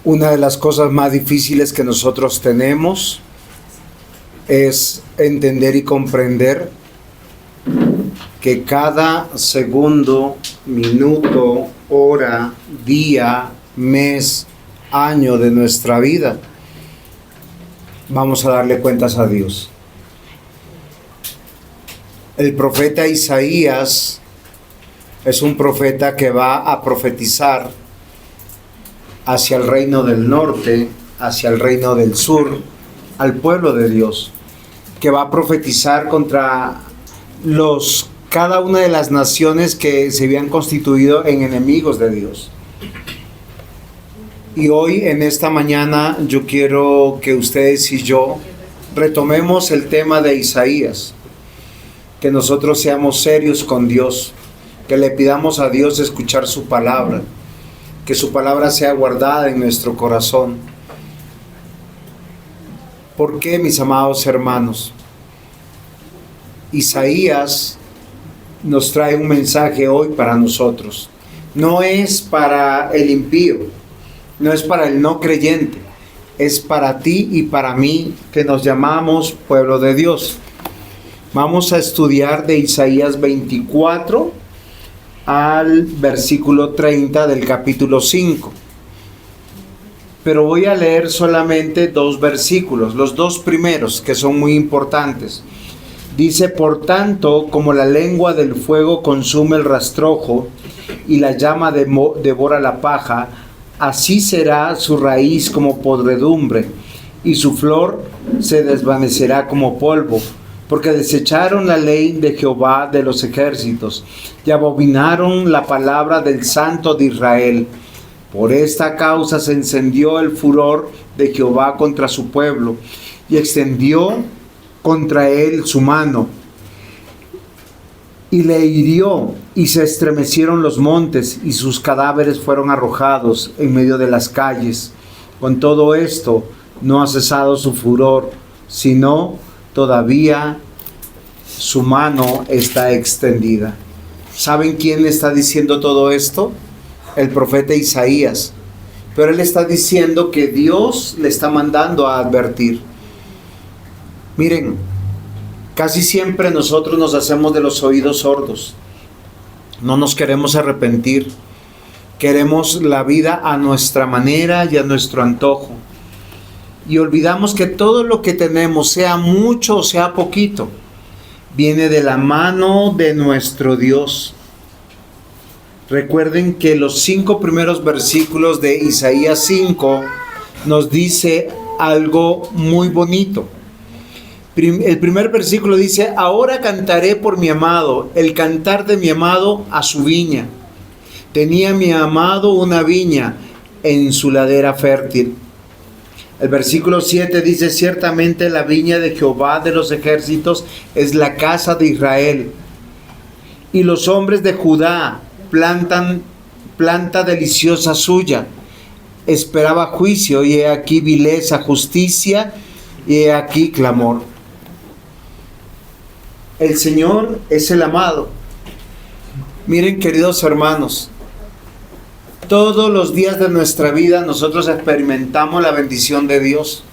Una de las cosas más difíciles que nosotros tenemos es entender y comprender que cada segundo, minuto, hora, día, mes, año de nuestra vida vamos a darle cuentas a Dios. El profeta Isaías es un profeta que va a profetizar hacia el reino del norte, hacia el reino del sur, al pueblo de Dios, que va a profetizar contra cada una de las naciones que se habían constituido en enemigos de Dios. Y hoy, en esta mañana, yo quiero que ustedes y yo retomemos el tema de Isaías, que nosotros seamos serios con Dios, que le pidamos a Dios escuchar su palabra, que su palabra sea guardada en nuestro corazón. ¿Por qué, mis amados hermanos? Isaías nos trae un mensaje hoy para nosotros. No es para el impío, no es para el no creyente, es para ti y para mí que nos llamamos pueblo de Dios. Vamos a estudiar de Isaías 24 al versículo 30 del capítulo 5. Pero voy a leer solamente 2 versículos, los 2 primeros, que son muy importantes. Dice: por tanto, como la lengua del fuego consume el rastrojo y la llama devora la paja, así será su raíz como podredumbre, y su flor se desvanecerá como polvo. Porque desecharon la ley de Jehová de los ejércitos, y abominaron la palabra del Santo de Israel. Por esta causa se encendió el furor de Jehová contra su pueblo, y extendió contra él su mano, y le hirió, y se estremecieron los montes, y sus cadáveres fueron arrojados en medio de las calles. Con todo esto no ha cesado su furor, sino todavía su mano está extendida. ¿Saben quién está diciendo todo esto? El profeta Isaías. Pero él está diciendo que Dios le está mandando a advertir. Miren, casi siempre nosotros nos hacemos de los oídos sordos. No nos queremos arrepentir. Queremos la vida a nuestra manera y a nuestro antojo. Y olvidamos que todo lo que tenemos, sea mucho o sea poquito, viene de la mano de nuestro Dios. Recuerden que los 5 primeros versículos de Isaías 5 nos dice algo muy bonito. El primer versículo dice: ahora cantaré por mi amado, el cantar de mi amado a su viña. Tenía mi amado una viña en su ladera fértil. El versículo 7 dice: ciertamente la viña de Jehová de los ejércitos es la casa de Israel, y los hombres de Judá planta deliciosa suya. Esperaba juicio, y he aquí vileza, justicia, y he aquí clamor. El Señor es el amado. Miren, queridos hermanos, todos los días de nuestra vida nosotros experimentamos la bendición de Dios.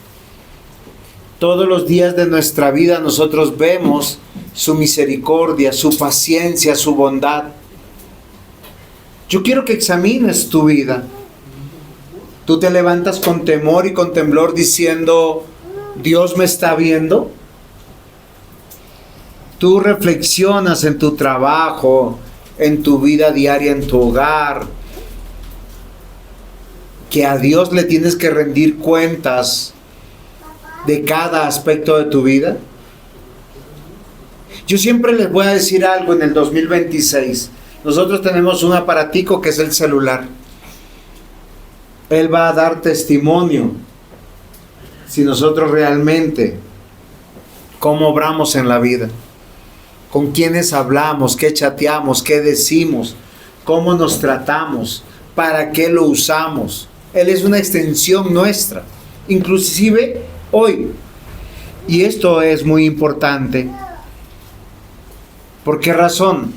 Todos los días de nuestra vida nosotros vemos su misericordia, su paciencia, su bondad. Yo quiero que examines tu vida. Tú te levantas con temor y con temblor diciendo: ¿Dios me está viendo? Tú reflexionas en tu trabajo, en tu vida diaria, en tu hogar, que a Dios le tienes que rendir cuentas de cada aspecto de tu vida. Yo siempre les voy a decir algo en el 2026. Nosotros tenemos un aparatico que es el celular. Él va a dar testimonio si nosotros realmente cómo obramos en la vida, con quiénes hablamos, qué chateamos, qué decimos, cómo nos tratamos, para qué lo usamos. Él es una extensión nuestra, inclusive hoy. Y esto es muy importante. ¿Por qué razón?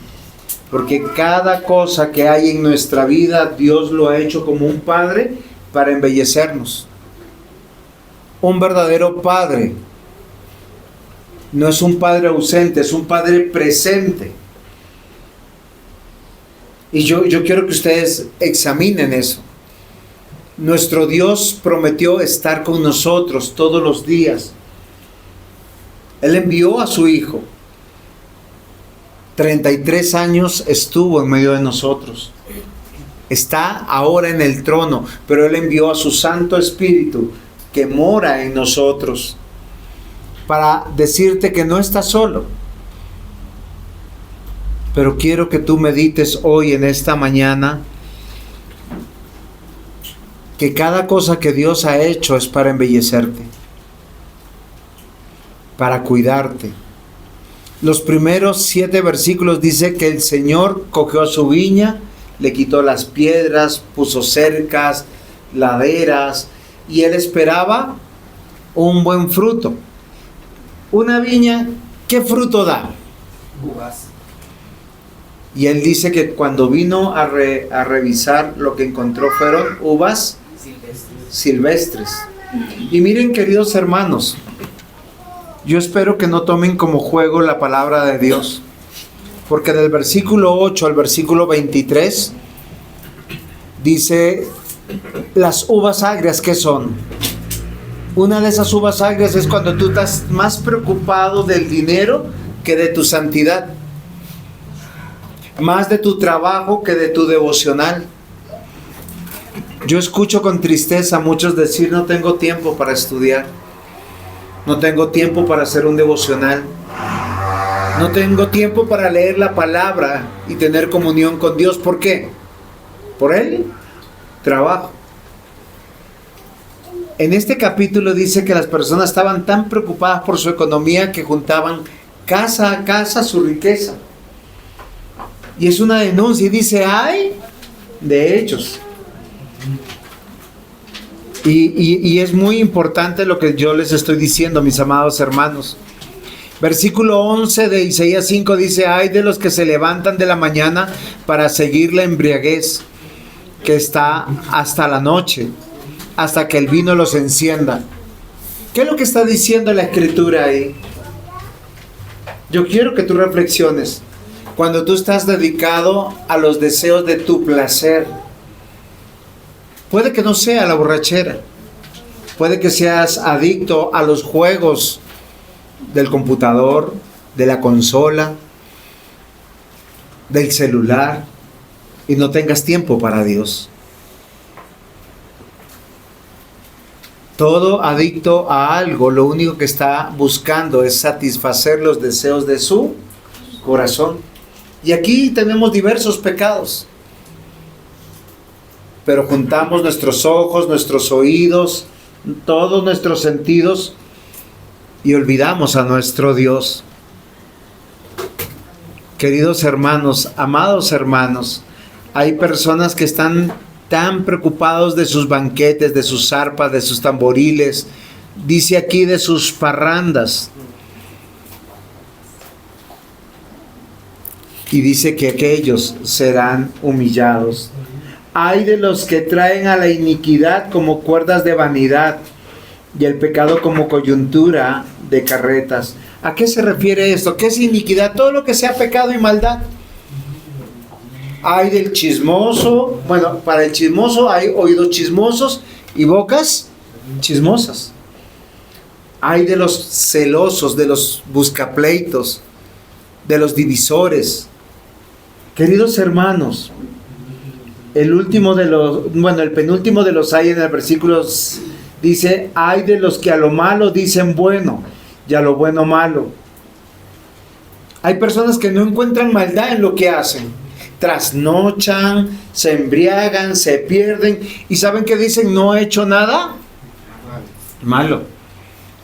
Porque cada cosa que hay en nuestra vida, Dios lo ha hecho como un padre para embellecernos. Un verdadero padre no es un padre ausente, es un padre presente. Y yo quiero que ustedes examinen eso. Nuestro Dios prometió estar con nosotros todos los días. Él envió a su Hijo. 33 años estuvo en medio de nosotros. Está ahora en el trono, pero Él envió a su Santo Espíritu que mora en nosotros para decirte que no estás solo. Pero quiero que tú medites hoy en esta mañana que cada cosa que Dios ha hecho es para embellecerte, para cuidarte. Los primeros 7 versículos dice que el Señor cogió a su viña, le quitó las piedras, puso cercas, laderas, y Él esperaba un buen fruto. Una viña, ¿qué fruto da? Uvas. Y Él dice que cuando vino a revisar, lo que encontró fueron uvas silvestres. Y miren, queridos hermanos, yo espero que no tomen como juego la palabra de Dios, porque del versículo 8 al versículo 23 dice, las uvas agrias, ¿qué son? Una de esas uvas agrias es cuando tú estás más preocupado del dinero que de tu santidad, más de tu trabajo que de tu devocional. Yo escucho con tristeza a muchos decir, no tengo tiempo para estudiar, no tengo tiempo para hacer un devocional, no tengo tiempo para leer la palabra y tener comunión con Dios. ¿Por qué? Por el trabajo. En este capítulo dice que las personas estaban tan preocupadas por su economía que juntaban casa a casa su riqueza. Y es una denuncia y dice, ¡ay! De hechos. Y es muy importante lo que yo les estoy diciendo, mis amados hermanos. Versículo 11 de Isaías 5 dice, ¡ay de los que se levantan de la mañana para seguir la embriaguez que está hasta la noche, hasta que el vino los encienda! ¿Qué es lo que está diciendo la Escritura ahí? Yo quiero que tú reflexiones. Cuando tú estás dedicado a los deseos de tu placer, puede que no sea la borrachera, puede que seas adicto a los juegos del computador, de la consola, del celular, y no tengas tiempo para Dios. Todo adicto a algo, lo único que está buscando es satisfacer los deseos de su corazón. Y aquí tenemos diversos pecados. Pero juntamos nuestros ojos, nuestros oídos, todos nuestros sentidos y olvidamos a nuestro Dios. Queridos hermanos, amados hermanos, hay personas que están tan preocupados de sus banquetes, de sus arpas, de sus tamboriles, dice aquí de sus parrandas. Y dice que aquellos serán humillados. Ay de los que traen a la iniquidad como cuerdas de vanidad y el pecado como coyuntura de carretas. ¿A qué se refiere esto? ¿Qué es iniquidad? Todo lo que sea pecado y maldad. Ay del chismoso. Bueno, para el chismoso hay oídos chismosos y bocas chismosas. Ay de los celosos, de los buscapleitos, de los divisores. Queridos hermanos, el penúltimo de los hay en el versículo dice, ay de los que a lo malo dicen bueno y a lo bueno malo. Hay personas que no encuentran maldad en lo que hacen. Trasnochan, se embriagan, se pierden y ¿saben qué dicen? No he hecho nada malo.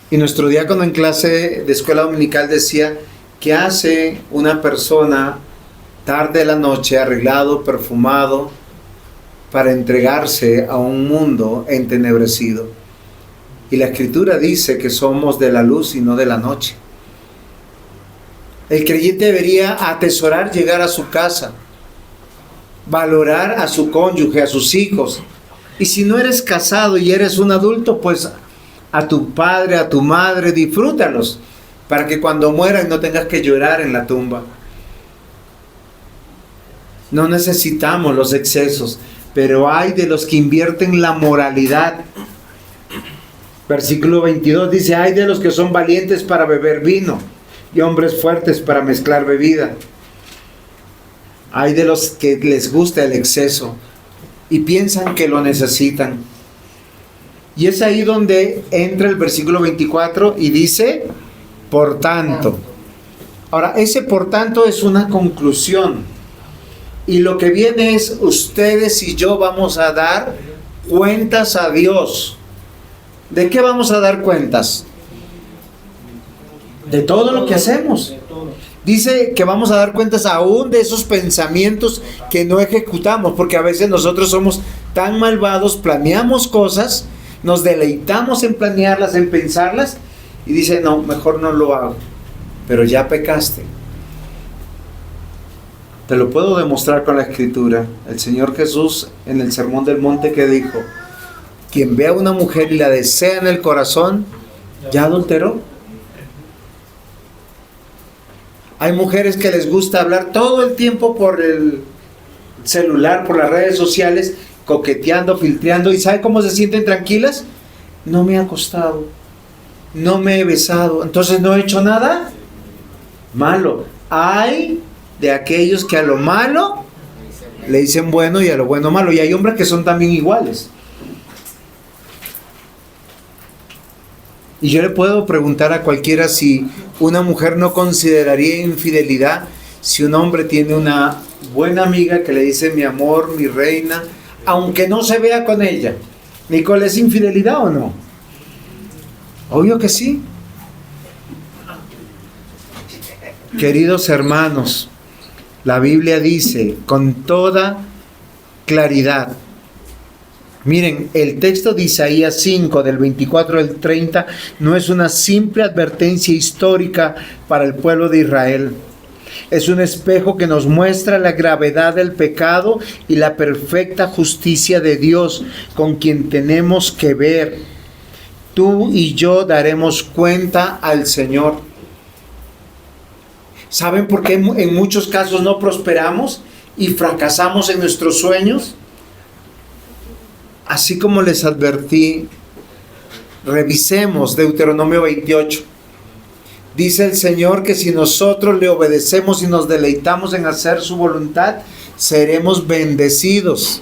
Y nuestro diácono en clase de escuela dominical decía, ¿qué hace una persona tarde de la noche, arreglado, perfumado, para entregarse a un mundo entenebrecido? Y la Escritura dice que somos de la luz y no de la noche. El creyente debería atesorar llegar a su casa, valorar a su cónyuge, a sus hijos, Y si no eres casado y eres un adulto, pues a tu padre, a tu madre, disfrútalos, para que cuando mueran no tengas que llorar en la tumba. No necesitamos los excesos, pero hay de los que invierten la moralidad. Versículo 22 dice, hay de los que son valientes para beber vino y hombres fuertes para mezclar bebida. Hay de los que les gusta el exceso y piensan que lo necesitan. Y es ahí donde entra el versículo 24 y dice, por tanto. Ahora, ese por tanto es una conclusión. Y lo que viene es, ustedes y yo vamos a dar cuentas a Dios. ¿De qué vamos a dar cuentas? De todo lo que hacemos. Dice que vamos a dar cuentas aún de esos pensamientos que no ejecutamos, porque a veces nosotros somos tan malvados, planeamos cosas, nos deleitamos en planearlas, en pensarlas, y dice, no, mejor no lo hago, pero ya pecaste. Te lo puedo demostrar con la Escritura. El Señor Jesús en el Sermón del Monte que dijo, quien ve a una mujer y la desea en el corazón, ya adulteró. Hay mujeres que les gusta hablar todo el tiempo por el celular, por las redes sociales, coqueteando, filtreando. ¿Y sabe cómo se sienten tranquilas? No me he acostado, no me he besado, entonces no he hecho nada malo. Hay de aquellos que a lo malo le dicen bueno y a lo bueno malo. Y hay hombres que son también iguales. Y yo le puedo preguntar a cualquiera si una mujer no consideraría infidelidad si un hombre tiene una buena amiga que le dice mi amor, mi reina, aunque no se vea con ella. Nicole, ¿es infidelidad o no? Obvio que sí. Queridos hermanos, la Biblia dice con toda claridad. Miren, el texto de Isaías 5, del 24 al 30, no es una simple advertencia histórica para el pueblo de Israel. Es un espejo que nos muestra la gravedad del pecado y la perfecta justicia de Dios con quien tenemos que ver. Tú y yo daremos cuenta al Señor. ¿Saben por qué en muchos casos no prosperamos y fracasamos en nuestros sueños? Así como les advertí, revisemos Deuteronomio 28. Dice el Señor que si nosotros le obedecemos y nos deleitamos en hacer su voluntad, seremos bendecidos.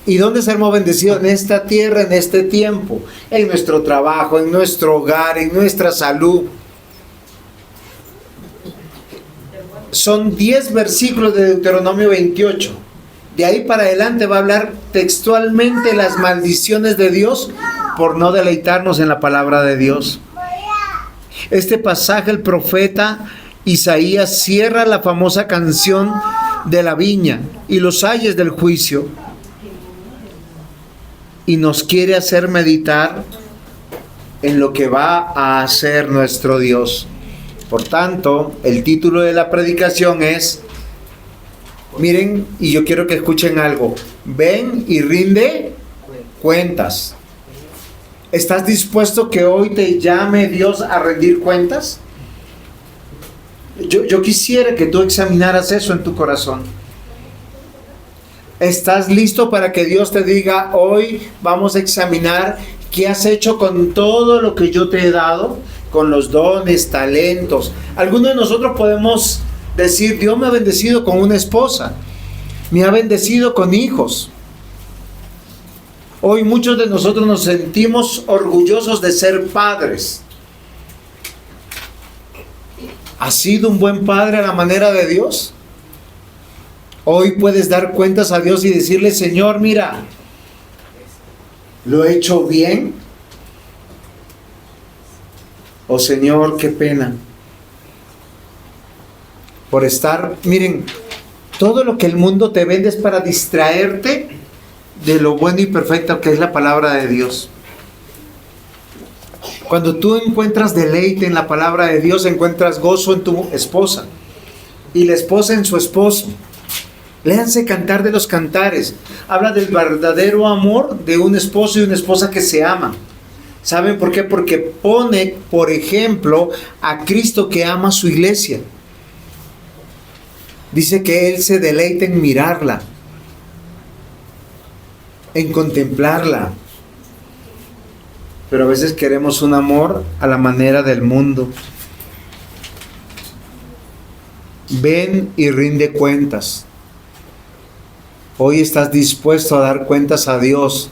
¿Y dónde seremos bendecidos? En esta tierra, en este tiempo, en nuestro trabajo, en nuestro hogar, en nuestra salud. Son 10 versículos de Deuteronomio 28. De ahí para adelante va a hablar textualmente las maldiciones de Dios por no deleitarnos en la palabra de Dios. Este pasaje, el profeta Isaías cierra la famosa canción de la viña y los ayes del juicio. Y nos quiere hacer meditar en lo que va a hacer nuestro Dios. Por tanto, el título de la predicación es, miren, y yo quiero que escuchen algo, ven y rinde cuentas. ¿Estás dispuesto que hoy te llame Dios a rendir cuentas? Yo quisiera que tú examinaras eso en tu corazón. ¿Estás listo para que Dios te diga, hoy vamos a examinar qué has hecho con todo lo que yo te he dado, con los dones, talentos? Algunos de nosotros podemos decir, Dios me ha bendecido con una esposa, me ha bendecido con hijos. Hoy muchos de nosotros nos sentimos orgullosos de ser padres. ¿Has sido un buen padre a la manera de Dios? Hoy puedes dar cuentas a Dios y decirle, Señor, mira, ¿lo he hecho bien? Oh Señor, qué pena por estar, miren, todo lo que el mundo te vende es para distraerte de lo bueno y perfecto que es la palabra de Dios. Cuando tú encuentras deleite en la palabra de Dios, encuentras gozo en tu esposa y la esposa en su esposo. Léanse Cantar de los Cantares. Habla del verdadero amor de un esposo y una esposa que se aman. ¿Saben por qué? Porque pone, por ejemplo, a Cristo que ama a su iglesia. Dice que Él se deleita en mirarla, en contemplarla. Pero a veces queremos un amor a la manera del mundo. Ven y rinde cuentas. Hoy estás dispuesto a dar cuentas a Dios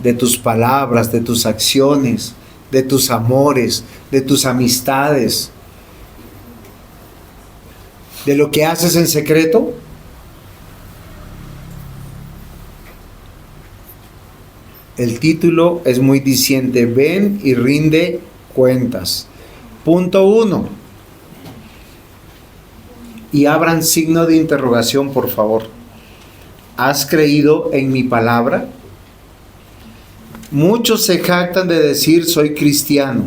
de tus palabras, de tus acciones, de tus amores, de tus amistades, de lo que haces en secreto. El título es muy diciente: ven y rinde cuentas. Punto 1. Y abran signo de interrogación, por favor. ¿Has creído en mi palabra? Muchos se jactan de decir soy cristiano.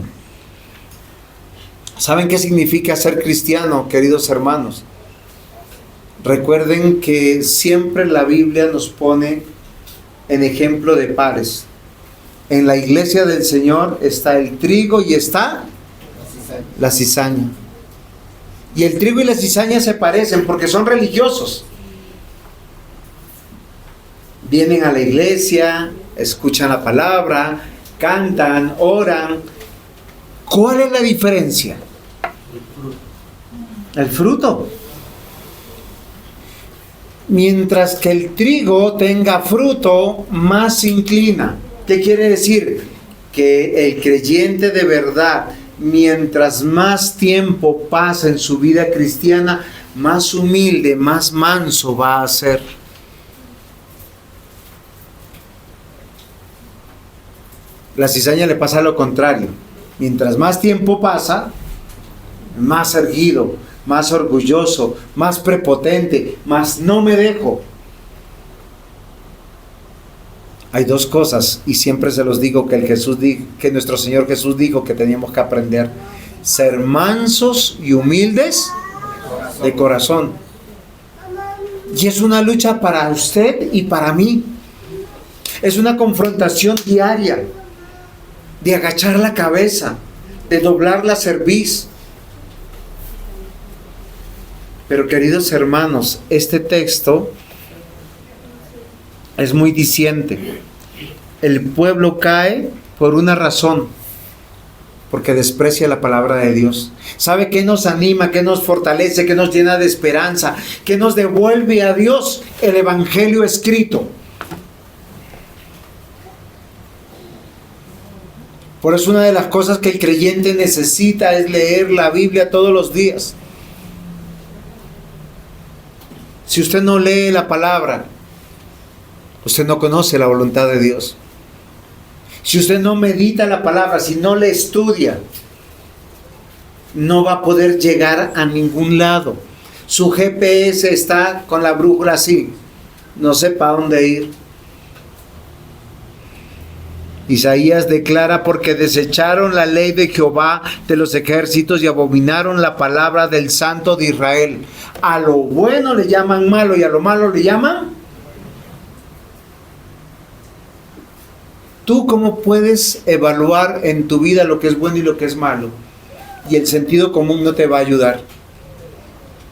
¿Saben qué significa ser cristiano, queridos hermanos? Recuerden que siempre la Biblia nos pone en ejemplo de pares. En la iglesia del Señor está el trigo y está la cizaña. Y el trigo y la cizaña se parecen porque son religiosos. Vienen a la iglesia, escuchan la palabra, cantan, oran. ¿Cuál es la diferencia? El fruto. Mientras que el trigo tenga fruto, más se inclina. ¿Qué quiere decir? Que el creyente de verdad, mientras más tiempo pasa en su vida cristiana, más humilde, más manso va a ser. La cizaña le pasa lo contrario. Mientras más tiempo pasa, más erguido, más orgulloso, más prepotente, más no me dejo. Hay dos cosas, y siempre se los digo, que nuestro Señor Jesús dijo que teníamos que aprender: ser mansos y humildes de corazón. Y es una lucha para usted y para mí. Es una confrontación diaria de agachar la cabeza, de doblar la cerviz. Pero queridos hermanos, este texto es muy diciente. El pueblo cae por una razón: porque desprecia la palabra de Dios. ¿Sabe qué nos anima, qué nos fortalece, qué nos llena de esperanza, qué nos devuelve a Dios? El Evangelio escrito. Por eso una de las cosas que el creyente necesita es leer la Biblia todos los días. Si usted no lee la palabra, usted no conoce la voluntad de Dios. Si usted no medita la palabra, si no le estudia, no va a poder llegar a ningún lado. Su GPS está con la brújula así, no sé para dónde ir. Isaías declara: porque desecharon la ley de Jehová de los ejércitos y abominaron la palabra del Santo de Israel. A lo bueno le llaman malo y a lo malo le llaman. ¿Tú cómo puedes evaluar en tu vida lo que es bueno y lo que es malo? Y el sentido común no te va a ayudar.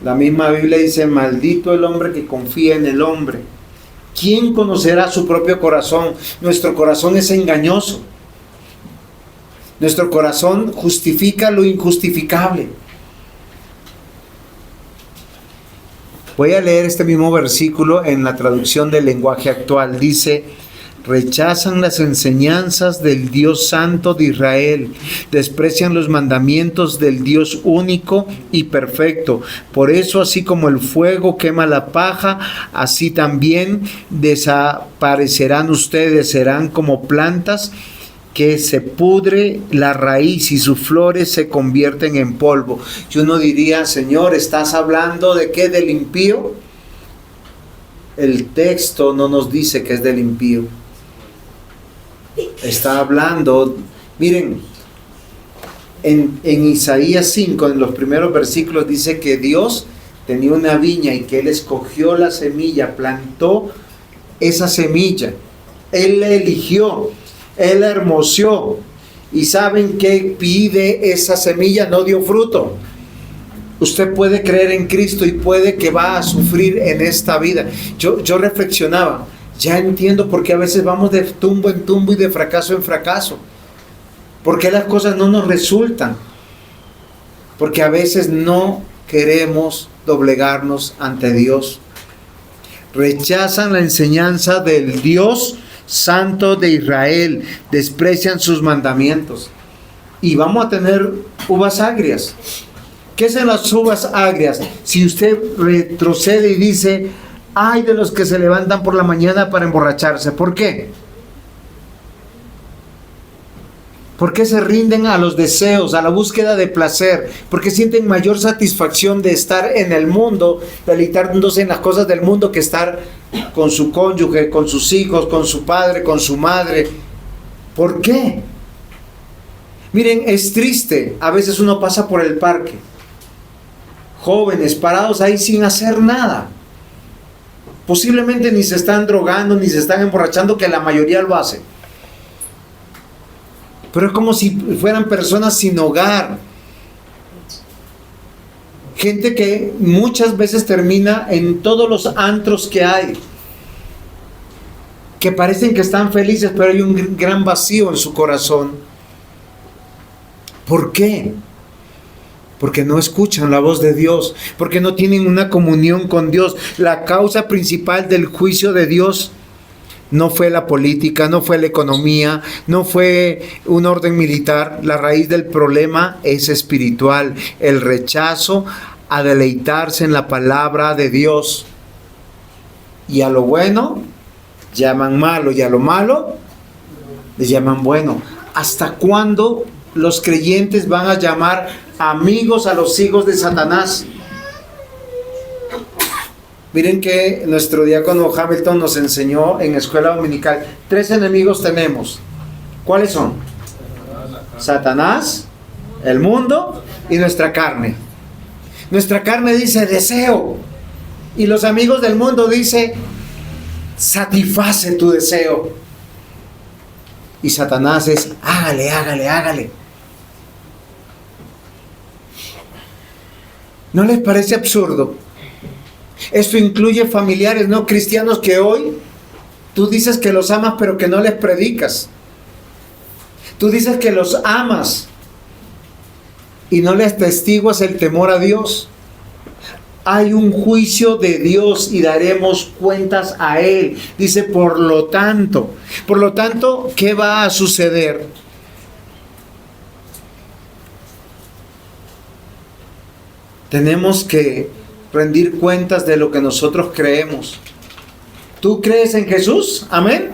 La misma Biblia dice: maldito el hombre que confía en el hombre. ¿Quién conocerá su propio corazón? Nuestro corazón es engañoso. Nuestro corazón justifica lo injustificable. Voy a leer este mismo versículo en la traducción del lenguaje actual. Dice: rechazan las enseñanzas del Dios Santo de Israel, desprecian los mandamientos del Dios único y perfecto. Por eso, así como el fuego quema la paja, así también desaparecerán ustedes, serán como plantas que se pudre la raíz y sus flores se convierten en polvo. Y uno diría: Señor, ¿estás hablando de qué? ¿Del impío? El texto no nos dice que es del impío. Está hablando, miren, en Isaías 5, en los primeros versículos dice que Dios tenía una viña y que Él escogió la semilla, plantó esa semilla, Él la eligió, Él la hermoseó. ¿Y saben qué pide esa semilla? No dio fruto. Usted puede creer en Cristo y puede que va a sufrir en esta vida. Yo reflexionaba, ya entiendo por qué a veces vamos de tumbo en tumbo y de fracaso en fracaso. ¿Por qué las cosas no nos resultan? Porque a veces no queremos doblegarnos ante Dios. Rechazan la enseñanza del Dios Santo de Israel, desprecian sus mandamientos. Y vamos a tener uvas agrias. ¿Qué son las uvas agrias? Si usted retrocede y dice, ay de los que se levantan por la mañana para emborracharse. ¿Por qué? ¿Por qué se rinden a los deseos, a la búsqueda de placer? Porque sienten mayor satisfacción de estar en el mundo, deleitándose en las cosas del mundo, que estar con su cónyuge, con sus hijos, con su padre, con su madre. ¿Por qué? Miren, es triste. A veces uno pasa por el parque, jóvenes parados ahí sin hacer nada. Posiblemente ni se están drogando, ni se están emborrachando, que la mayoría lo hace. Pero es como si fueran personas sin hogar. Gente que muchas veces termina en todos los antros que hay, que parecen que están felices, pero hay un gran vacío en su corazón. ¿Por qué? Porque no escuchan la voz de Dios, porque no tienen una comunión con Dios. La causa principal del juicio de Dios no fue la política, no fue la economía, no fue un orden militar. La raíz del problema es espiritual, el rechazo a deleitarse en la palabra de Dios. Y a lo bueno llaman malo, y a lo malo les llaman bueno. ¿Hasta cuándo los creyentes van a llamar amigos a los hijos de Satanás? Miren que nuestro diácono Hamilton nos enseñó en escuela dominical. 3 enemigos tenemos. ¿Cuáles son? Satanás, el mundo y nuestra carne. Nuestra carne dice deseo, y los amigos del mundo dice satisface tu deseo. Y Satanás es hágale, hágale, hágale. ¿No les parece absurdo? Esto incluye familiares no cristianos que hoy tú dices que los amas, pero que no les predicas. Tú dices que los amas y no les testiguas el temor a Dios. Hay un juicio de Dios y daremos cuentas a Él. Dice, por lo tanto, ¿qué va a suceder? Tenemos que rendir cuentas de lo que nosotros creemos. ¿Tú crees en Jesús? Amén.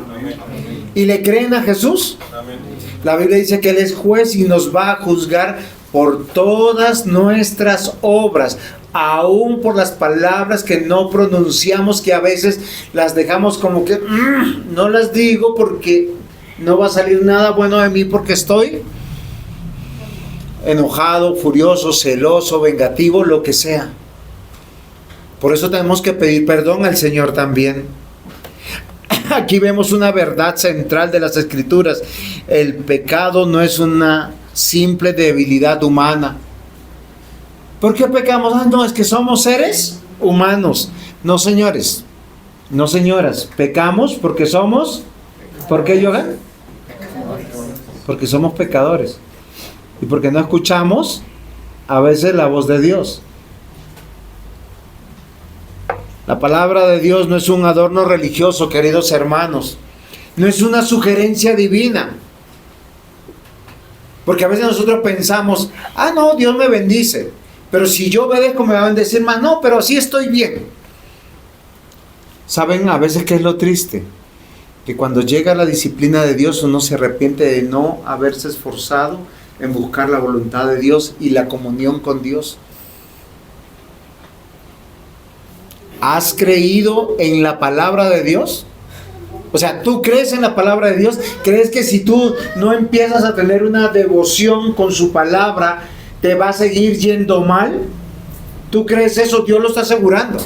¿Y le creen a Jesús? Amén. La Biblia dice que Él es juez y nos va a juzgar por todas nuestras obras, aún por las palabras que no pronunciamos, que a veces las dejamos como que no las digo porque no va a salir nada bueno de mí, porque estoy enojado, furioso, celoso, vengativo, lo que sea. Por eso tenemos que pedir perdón al Señor también. Aquí vemos una verdad central de las Escrituras. El pecado no es una simple debilidad humana. ¿Por qué pecamos? No, es que somos seres humanos. No, señores. No, señoras. Pecamos porque somos... ¿Por qué, Yogan? Porque somos pecadores. Y porque no escuchamos a veces la voz de Dios. La palabra de Dios no es un adorno religioso, queridos hermanos. No es una sugerencia divina. Porque a veces nosotros pensamos, no, Dios me bendice. Pero si yo obedezco me va a bendecir más. No, pero así estoy bien. ¿Saben a veces qué es lo triste? Que cuando llega la disciplina de Dios uno se arrepiente de no haberse esforzado en buscar la voluntad de Dios y la comunión con Dios. ¿Has creído en la palabra de Dios? O sea, ¿tú crees en la palabra de Dios? ¿Crees que si tú no empiezas a tener una devoción con su palabra, te va a seguir yendo mal? ¿Tú crees eso? Dios lo está asegurando.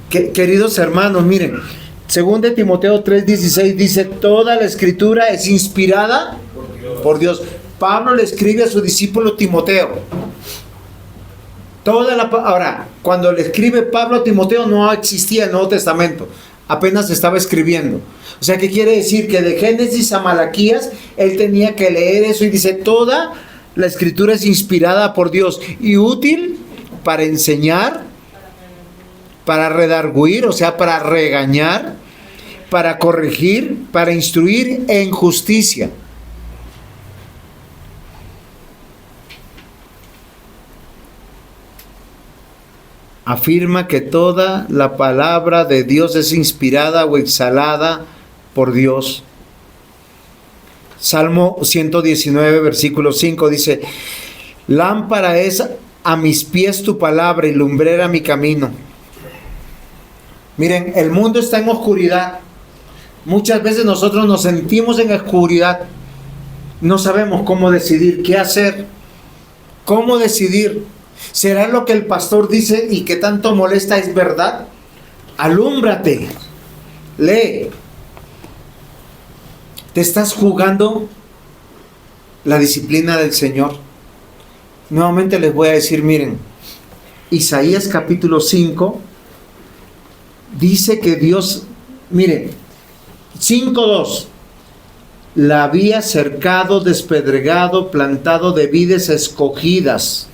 Queridos hermanos, miren, 2 Timoteo 3:16 dice, toda la escritura es inspirada por Dios. Pablo le escribe a su discípulo Timoteo. Ahora, cuando le escribe Pablo a Timoteo no existía el Nuevo Testamento, apenas estaba escribiendo. O sea, ¿qué quiere decir? Que de Génesis a Malaquías, él tenía que leer eso y dice, toda la escritura es inspirada por Dios y útil para enseñar, para redarguir, o sea, para regañar, para corregir, para instruir en justicia. Afirma que toda la palabra de Dios es inspirada o exhalada por Dios. Salmo 119, versículo 5 dice, lámpara es a mis pies tu palabra y lumbrera mi camino. Miren, el mundo está en oscuridad. Muchas veces nosotros nos sentimos en oscuridad. No sabemos cómo decidir, qué hacer, cómo decidir. ¿Será lo que el pastor dice y que tanto molesta es verdad? Alúmbrate, lee. ¿Te estás jugando la disciplina del Señor? Nuevamente les voy a decir, miren, Isaías capítulo 5 dice que Dios, miren, 5:2, la había cercado, despedregado, plantado de vides escogidas.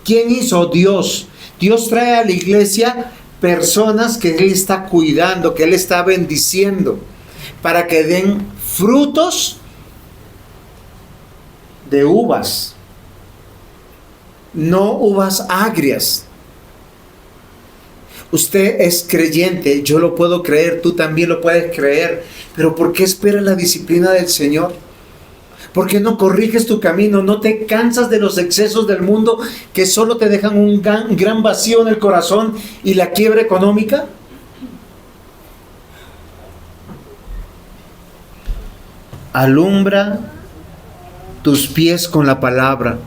¿Quién hizo? Dios. Dios trae a la iglesia personas que Él está cuidando, que Él está bendiciendo, para que den frutos de uvas, no uvas agrias. Usted es creyente, yo lo puedo creer, tú también lo puedes creer, pero ¿por qué esperas la disciplina del Señor? ¿Por qué no corriges tu camino? ¿No te cansas de los excesos del mundo que solo te dejan un gran vacío en el corazón y la quiebra económica? Alumbra tus pies con la palabra,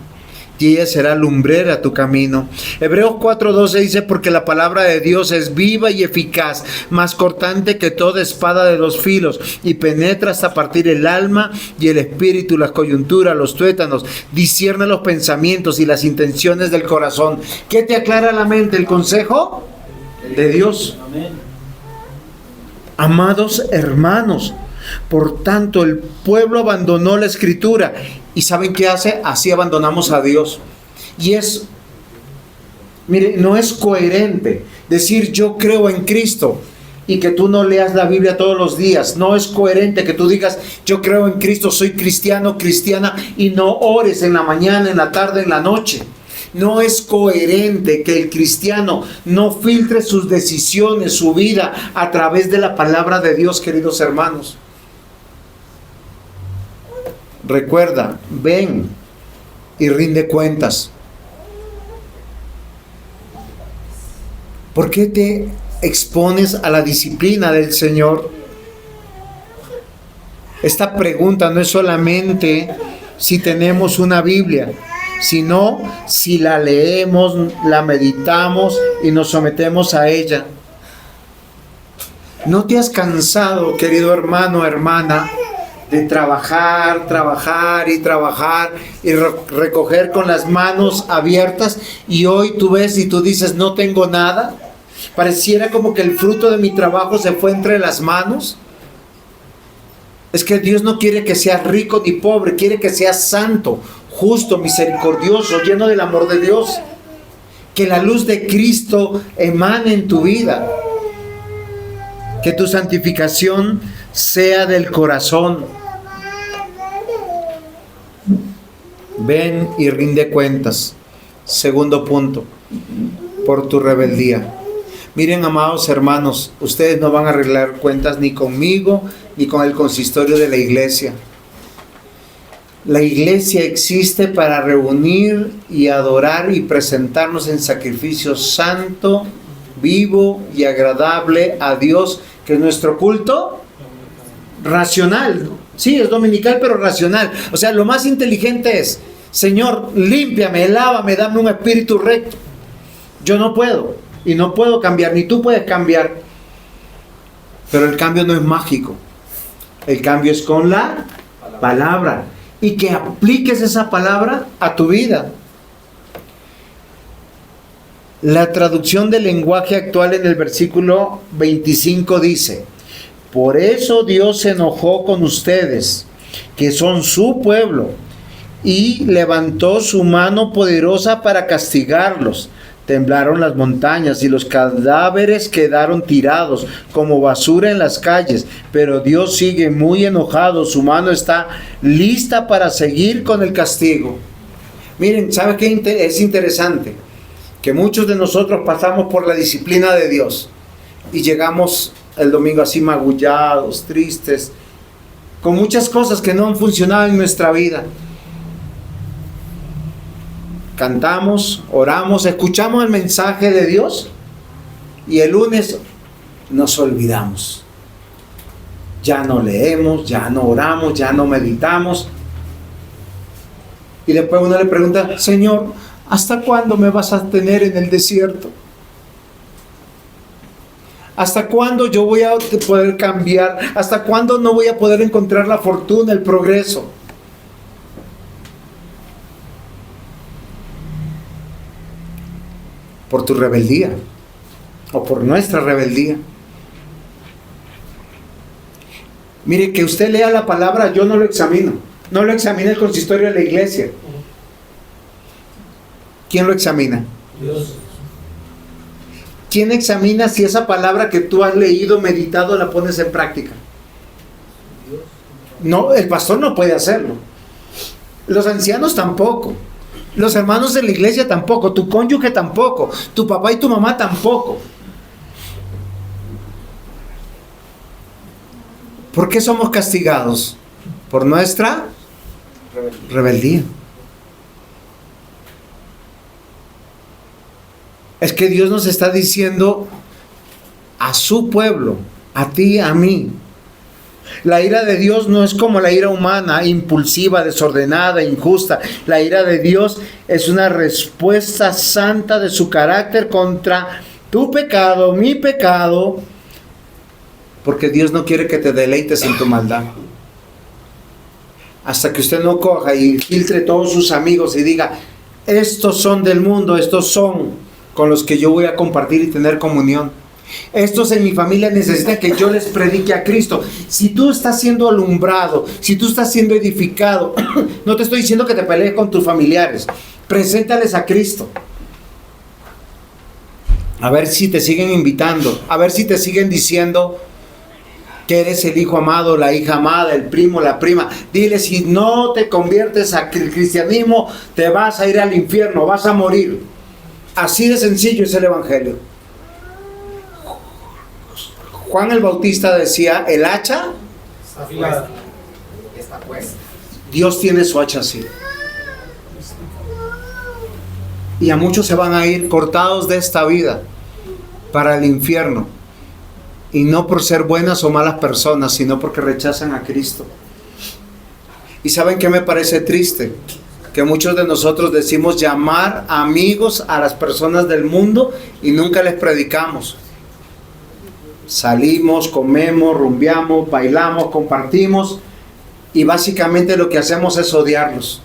y ella será lumbrera a tu camino. Hebreos 4:12 dice, porque la palabra de Dios es viva y eficaz, más cortante que toda espada de dos filos, y penetra hasta partir el alma y el espíritu, las coyunturas, los tuétanos, discierne los pensamientos y las intenciones del corazón. ¿Qué te aclara la mente? El consejo de Dios. Amados hermanos, por tanto el pueblo abandonó la escritura. ¿Y saben qué hace? Así abandonamos a Dios. Y mire, no es coherente decir yo creo en Cristo y que tú no leas la Biblia todos los días. No es coherente que tú digas yo creo en Cristo, soy cristiano, cristiana, y no ores en la mañana, en la tarde, en la noche. No es coherente que el cristiano no filtre sus decisiones, su vida a través de la palabra de Dios, queridos hermanos. Recuerda, ven y rinde cuentas. ¿Por qué te expones a la disciplina del Señor? Esta pregunta no es solamente si tenemos una Biblia, sino si la leemos, la meditamos y nos sometemos a ella. ¿No te has cansado, querido hermano, hermana, de trabajar y recoger con las manos abiertas, y hoy tú ves y tú dices no tengo nada? Pareciera como que el fruto de mi trabajo se fue entre las manos. Es que Dios no quiere que seas rico ni pobre, quiere que seas santo, justo, misericordioso, lleno del amor de Dios. Que la luz de Cristo emane en tu vida. Que tu santificación sea del corazón. Ven y rinde cuentas. Segundo punto, por tu rebeldía. Miren, amados hermanos, ustedes no van a arreglar cuentas ni conmigo ni con el consistorio de la iglesia. La iglesia existe para reunir y adorar y presentarnos en sacrificio santo, vivo y agradable a Dios, que es nuestro culto racional. Sí, es dominical, pero racional. O sea, lo más inteligente es, Señor, límpiame, lávame, dame un espíritu recto. Yo no puedo, y no puedo cambiar, ni tú puedes cambiar. Pero el cambio no es mágico. El cambio es con la palabra. Y que apliques esa palabra a tu vida. La traducción del lenguaje actual en el versículo 25 dice: por eso Dios se enojó con ustedes, que son su pueblo, y levantó su mano poderosa para castigarlos. Temblaron las montañas y los cadáveres quedaron tirados como basura en las calles. Pero Dios sigue muy enojado, su mano está lista para seguir con el castigo. Miren, ¿sabe qué es interesante? Que muchos de nosotros pasamos por la disciplina de Dios y llegamos el domingo así magullados, tristes, con muchas cosas que no han funcionado en nuestra vida. Cantamos, oramos, escuchamos el mensaje de Dios y el lunes nos olvidamos. Ya no leemos, ya no oramos, ya no meditamos. Y después uno le pregunta: Señor, ¿hasta cuándo me vas a tener en el desierto? ¿Hasta cuándo yo voy a poder cambiar? ¿Hasta cuándo no voy a poder encontrar la fortuna, el progreso? Por tu rebeldía, o por nuestra rebeldía. Mire, que usted lea la palabra, yo no lo examino. No lo examina el consistorio de la iglesia. ¿Quién lo examina? Dios. ¿Quién examina si esa palabra que tú has leído, meditado, la pones en práctica? No, el pastor no puede hacerlo. Los ancianos tampoco. Los hermanos de la iglesia tampoco. Tu cónyuge tampoco. Tu papá y tu mamá tampoco. ¿Por qué somos castigados? Por nuestra rebeldía. Es que Dios nos está diciendo a su pueblo, a ti, a mí. La ira de Dios no es como la ira humana, impulsiva, desordenada, injusta. La ira de Dios es una respuesta santa de su carácter contra tu pecado, mi pecado, porque Dios no quiere que te deleites en tu maldad. Hasta que usted no coja y filtre todos sus amigos y diga: estos son del mundo, estos son con los que yo voy a compartir y tener comunión. Estos en mi familia necesitan que yo les predique a Cristo. Si tú estás siendo alumbrado, si tú estás siendo edificado, no te estoy diciendo que te pelees con tus familiares, preséntales a Cristo. A ver si te siguen invitando, a ver si te siguen diciendo que eres el hijo amado, la hija amada, el primo, la prima. Dile: si no te conviertes al cristianismo, te vas a ir al infierno, vas a morir. Así de sencillo es el evangelio. Juan el Bautista decía: el hacha está puesta. Dios tiene su hacha así. Y a muchos se van a ir cortados de esta vida para el infierno. Y no por ser buenas o malas personas, sino porque rechazan a Cristo. ¿Y saben qué me parece triste? Que muchos de nosotros decimos llamar amigos a las personas del mundo y nunca les predicamos. Salimos, comemos, rumbeamos, bailamos, compartimos y básicamente lo que hacemos es odiarlos.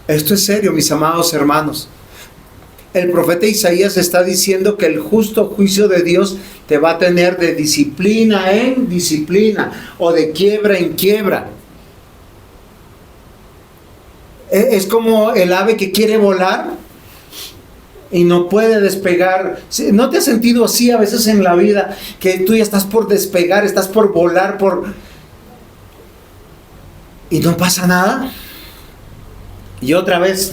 Esto es serio, mis amados hermanos. El profeta Isaías está diciendo que el justo juicio de Dios te va a tener de disciplina en disciplina o de quiebra en quiebra. Es como el ave que quiere volar y no puede despegar. ¿No te has sentido así a veces en la vida? Que tú ya estás por despegar, estás por volar, y no pasa nada. Y otra vez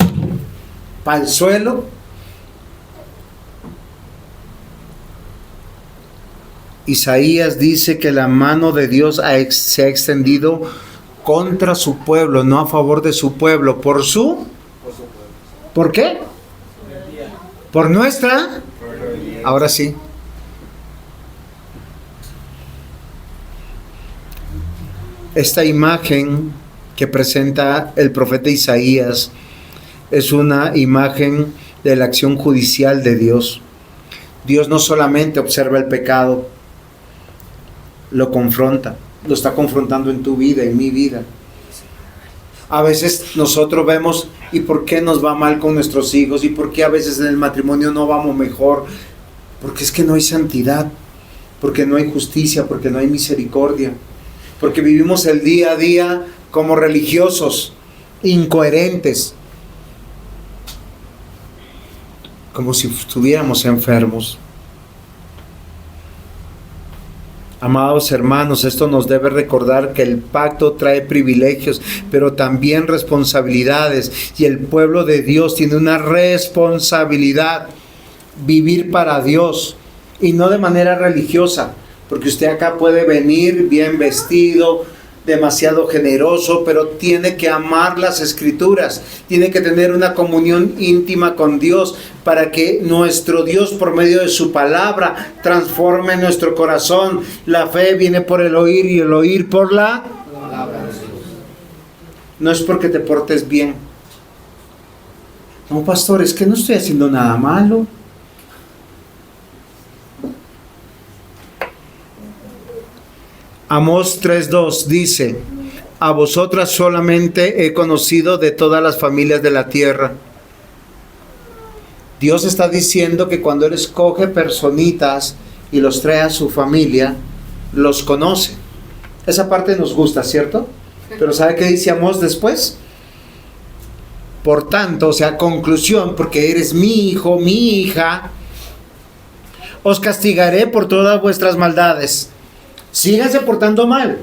para el suelo. Isaías dice que la mano de Dios se ha extendido contra su pueblo, no a favor de su pueblo. ¿Por qué? ¿Por nuestra? Ahora sí. Esta imagen que presenta el profeta Isaías es una imagen de la acción judicial de Dios. Dios no solamente observa el pecado, lo confronta, lo está confrontando en tu vida, en mi vida. A veces nosotros vemos, ¿y por qué nos va mal con nuestros hijos? ¿Y por qué a veces en el matrimonio no vamos mejor? Porque es que no hay santidad, porque no hay justicia, porque no hay misericordia, porque vivimos el día a día como religiosos, incoherentes, como si estuviéramos enfermos. Amados hermanos, esto nos debe recordar que el pacto trae privilegios, pero también responsabilidades, y el pueblo de Dios tiene una responsabilidad: vivir para Dios, y no de manera religiosa, porque usted acá puede venir bien vestido, demasiado generoso, pero tiene que amar las Escrituras, tiene que tener una comunión íntima con Dios, para que nuestro Dios, por medio de su palabra, transforme nuestro corazón. La fe viene por el oír, y el oír por la palabra de Dios. No es porque te portes bien. No, pastor, es que no estoy haciendo nada malo. Amós 3:2 dice: a vosotras solamente he conocido de todas las familias de la tierra. Dios está diciendo que cuando Él escoge personitas y los trae a su familia, los conoce. Esa parte nos gusta, ¿cierto? Pero ¿sabe qué dice Amós después? Por tanto, o sea, conclusión, porque eres mi hijo, mi hija, os castigaré por todas vuestras maldades. Síganse portando mal,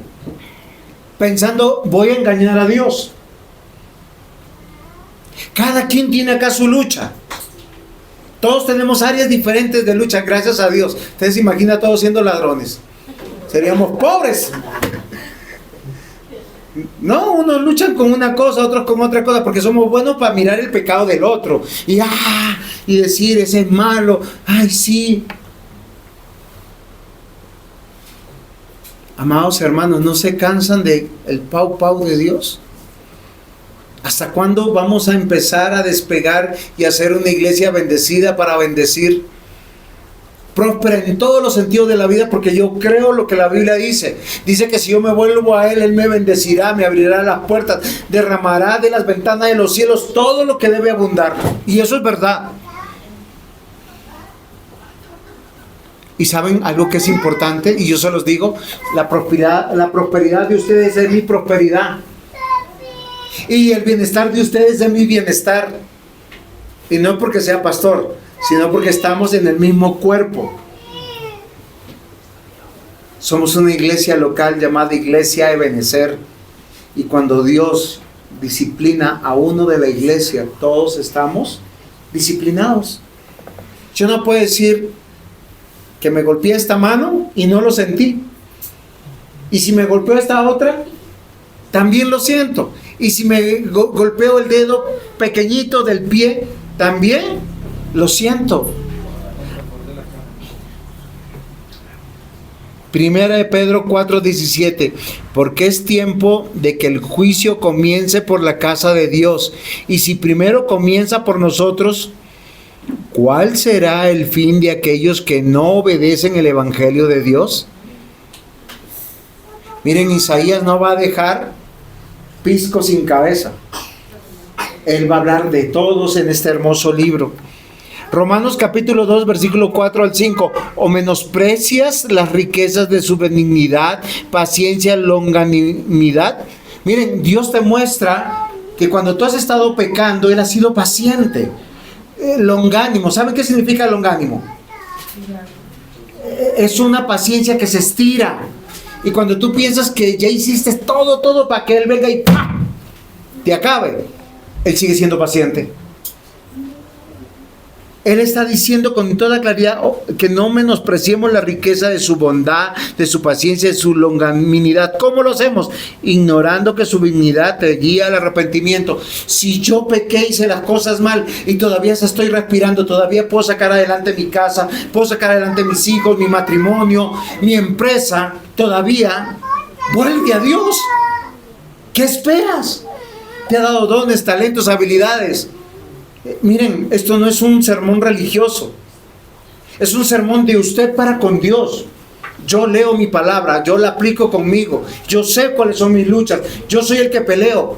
pensando, voy a engañar a Dios. Cada quien tiene acá su lucha. Todos tenemos áreas diferentes de lucha, gracias a Dios. Ustedes se imaginan todos siendo ladrones. Seríamos pobres. No, unos luchan con una cosa, otros con otra cosa, porque somos buenos para mirar el pecado del otro. Y decir, ese es malo. Ay, sí. Amados hermanos, ¿no se cansan de el pau pau de Dios? ¿Hasta cuándo vamos a empezar a despegar y a hacer una iglesia bendecida para bendecir? Próspera en todos los sentidos de la vida, porque yo creo lo que la Biblia dice. Dice que si yo me vuelvo a Él, Él me bendecirá, me abrirá las puertas, derramará de las ventanas de los cielos todo lo que debe abundar. Y eso es verdad. Y saben algo que es importante, y yo se los digo, la prosperidad de ustedes es mi prosperidad. Y el bienestar de ustedes es mi bienestar. Y no porque sea pastor, sino porque estamos en el mismo cuerpo. Somos una iglesia local llamada Iglesia Ebenezer. Y cuando Dios disciplina a uno de la iglesia, todos estamos disciplinados. Yo no puedo decir que me golpeé esta mano y no lo sentí. Y si me golpeó esta otra, también lo siento. Y si me golpeo el dedo pequeñito del pie, también lo siento. Primera de Pedro 4:17, porque es tiempo de que el juicio comience por la casa de Dios. Y si primero comienza por nosotros, ¿cuál será el fin de aquellos que no obedecen el evangelio de Dios? Miren, Isaías no va a dejar pisco sin cabeza. Él va a hablar de todos en este hermoso libro. Romanos capítulo 2, versículo 4 al 5. ¿O menosprecias las riquezas de su benignidad, paciencia, longanimidad? Miren, Dios te muestra que cuando tú has estado pecando, Él ha sido paciente. Longánimo, ¿saben qué significa longánimo? Es una paciencia que se estira. Y cuando tú piensas que ya hiciste todo para que Él venga y ¡pam!, te acabe, Él sigue siendo paciente. Él está diciendo con toda claridad que no menospreciemos la riqueza de su bondad, de su paciencia, de su longanimidad. ¿Cómo lo hacemos? Ignorando que su benignidad te guía al arrepentimiento. Si yo pequé, hice las cosas mal y todavía estoy respirando, todavía puedo sacar adelante mi casa, puedo sacar adelante mis hijos, mi matrimonio, mi empresa, todavía Vuelve a Dios. ¿Qué esperas? Te ha dado dones, talentos, habilidades. Miren, esto no es un sermón religioso. Es un sermón de usted para con Dios. Yo leo mi palabra, yo la aplico conmigo. Yo sé cuáles son mis luchas. Yo soy el que peleo.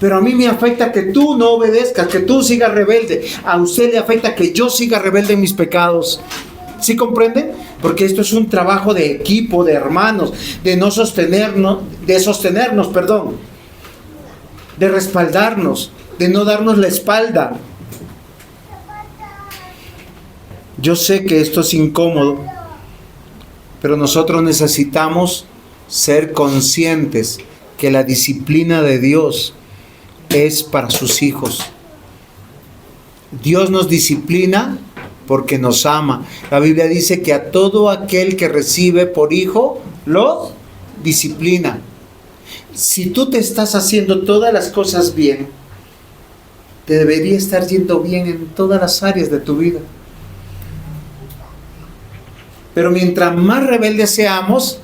Pero a mí me afecta que tú no obedezcas, que tú sigas rebelde. A usted le afecta que yo siga rebelde en mis pecados. ¿Sí comprende? Porque esto es un trabajo de equipo, de hermanos, de sostenernos, de respaldarnos, de no darnos la espalda. Yo sé que esto es incómodo, pero nosotros necesitamos ser conscientes que la disciplina de Dios es para sus hijos. Dios nos disciplina porque nos ama. La Biblia dice que a todo aquel que recibe por hijo, lo disciplina. Si tú te estás haciendo todas las cosas bien, te debería estar yendo bien en todas las áreas de tu vida. Pero mientras más rebeldes seamos,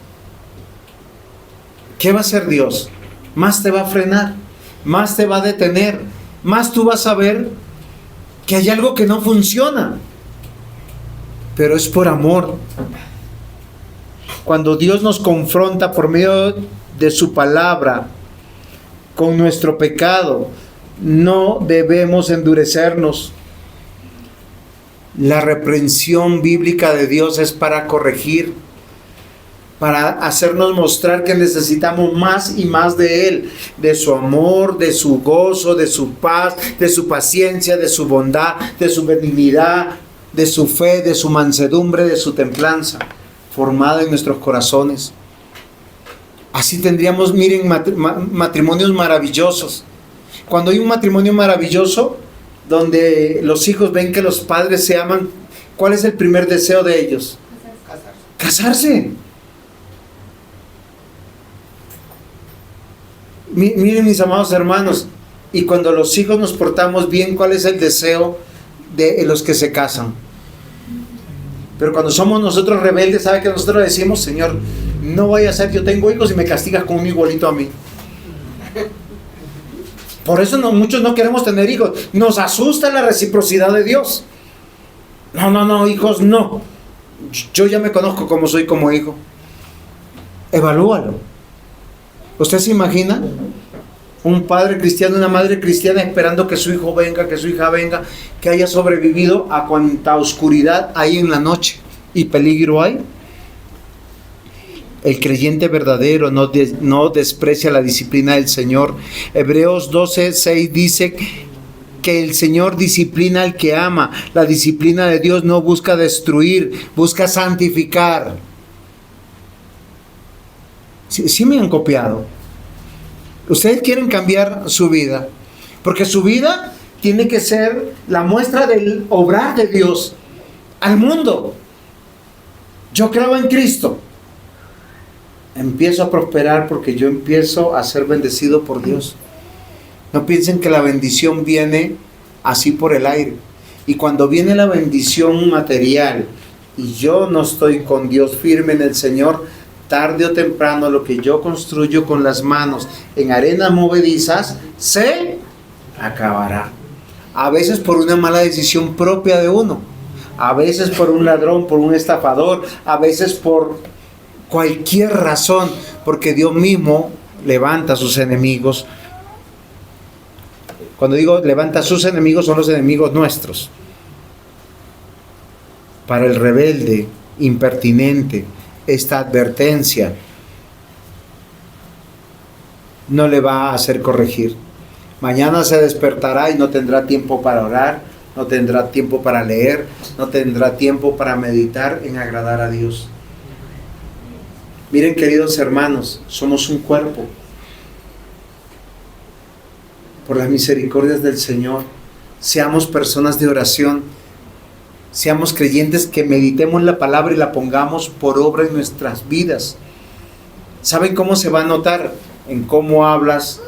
¿qué va a hacer Dios? Más te va a frenar, más te va a detener, más tú vas a ver que hay algo que no funciona. Pero es por amor. Cuando Dios nos confronta por medio de su palabra con nuestro pecado, no debemos endurecernos. La reprensión bíblica de Dios es para corregir, para hacernos mostrar que necesitamos más y más de Él, de su amor, de su gozo, de su paz, de su paciencia, de su bondad, de su benignidad, de su fe, de su mansedumbre, de su templanza, formada en nuestros corazones. Así tendríamos, miren, matrimonios maravillosos. Cuando hay un matrimonio maravilloso, donde los hijos ven que los padres se aman, ¿cuál es el primer deseo de ellos? Casarse. Miren, mis amados hermanos, y cuando los hijos nos portamos bien, ¿cuál es el deseo de los que se casan? Pero cuando somos nosotros rebeldes, ¿sabe que nosotros decimos? Señor, no vaya a ser, yo tengo hijos y me castigas con un igualito a mí. Por eso muchos no queremos tener hijos. Nos asusta la reciprocidad de Dios. No, hijos, no. Yo ya me conozco como soy como hijo. Evalúalo. ¿Usted se imagina un padre cristiano, una madre cristiana esperando que su hijo venga, que su hija venga, que haya sobrevivido a cuanta oscuridad hay en la noche y peligro hay? El creyente verdadero no desprecia la disciplina del Señor. Hebreos 12:6 dice que el Señor disciplina al que ama. La disciplina de Dios no busca destruir, busca santificar. Sí me han copiado. Ustedes quieren cambiar su vida, porque su vida tiene que ser la muestra del obrar de Dios al mundo. Yo creo en Cristo. Empiezo a prosperar porque yo empiezo a ser bendecido por Dios. No piensen que la bendición viene así por el aire. Y cuando viene la bendición material y yo no estoy con Dios firme en el Señor, tarde o temprano lo que yo construyo con las manos en arenas movedizas se acabará. A veces por una mala decisión propia de uno, a veces por un ladrón, por un estafador, a veces por cualquier razón, porque Dios mismo levanta a sus enemigos. Cuando digo levanta a sus enemigos, son los enemigos nuestros. Para el rebelde, impertinente, esta advertencia no le va a hacer corregir. Mañana se despertará y no tendrá tiempo para orar, no tendrá tiempo para leer, no tendrá tiempo para meditar en agradar a Dios. Miren, queridos hermanos, somos un cuerpo. Por las misericordias del Señor, seamos personas de oración, seamos creyentes que meditemos la palabra y la pongamos por obra en nuestras vidas. ¿Saben cómo se va a notar? En cómo hablas,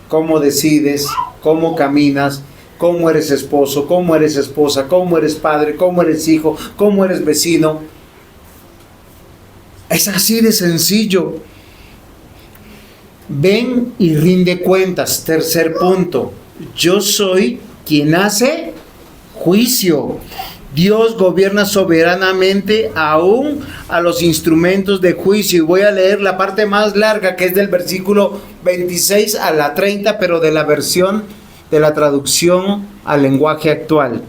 cómo decides, cómo caminas, cómo eres esposo, cómo eres esposa, cómo eres padre, cómo eres hijo, cómo eres vecino. Es así de sencillo. ven y rinde cuentas. Tercer punto, yo soy quien hace juicio. Dios gobierna soberanamente aún a los instrumentos de juicio. Y voy a leer la parte más larga, que es del versículo 26 a la 30, pero de la versión de la traducción al lenguaje actual.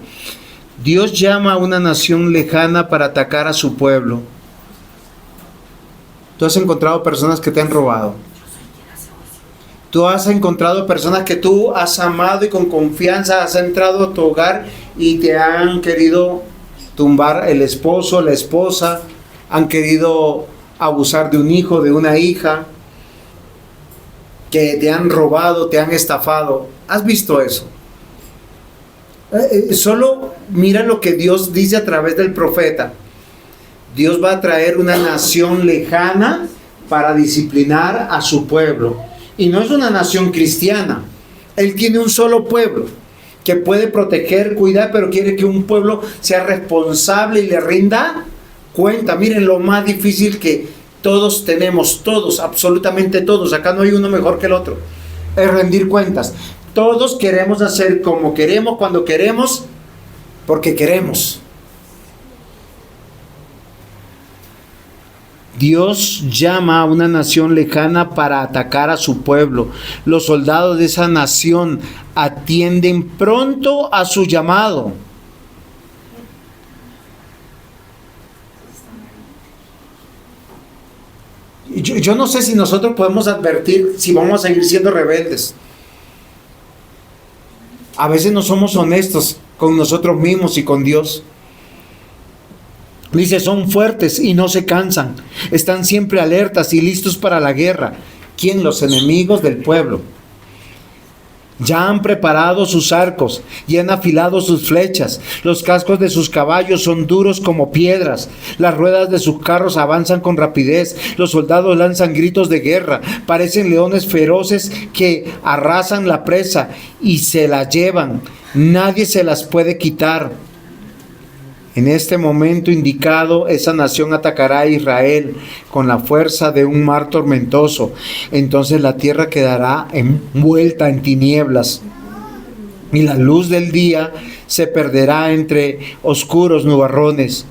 Dios llama a una nación lejana para atacar a su pueblo. Tú has encontrado personas que te han robado. Tú has encontrado personas que tú has amado y con confianza has entrado a tu hogar y te han querido tumbar el esposo, la esposa, han querido abusar de un hijo, de una hija, que te han robado, te han estafado. ¿Has visto eso? Solo mira lo que Dios dice a través del profeta. Dios va a traer una nación lejana para disciplinar a su pueblo. Y no es una nación cristiana. Él tiene un solo pueblo que puede proteger, cuidar, pero quiere que un pueblo sea responsable y le rinda cuenta. Miren lo más difícil que todos tenemos, todos, absolutamente todos. Acá no hay uno mejor que el otro. Es rendir cuentas. Todos queremos hacer como queremos, cuando queremos, porque queremos. Dios llama a una nación lejana para atacar a su pueblo. Los soldados de esa nación atienden pronto a su llamado. Yo no sé si nosotros podemos advertir si vamos a seguir siendo rebeldes. A veces no somos honestos con nosotros mismos y con Dios. Dice, son fuertes y no se cansan. Están siempre alertas y listos para la guerra. ¿Quién? Los enemigos del pueblo. Ya han preparado sus arcos y han afilado sus flechas. Los cascos de sus caballos son duros como piedras. Las ruedas de sus carros avanzan con rapidez. Los soldados lanzan gritos de guerra. Parecen leones feroces que arrasan la presa y se la llevan. Nadie se las puede quitar. En este momento indicado, esa nación atacará a Israel con la fuerza de un mar tormentoso. Entonces la tierra quedará envuelta en tinieblas y la luz del día se perderá entre oscuros nubarrones.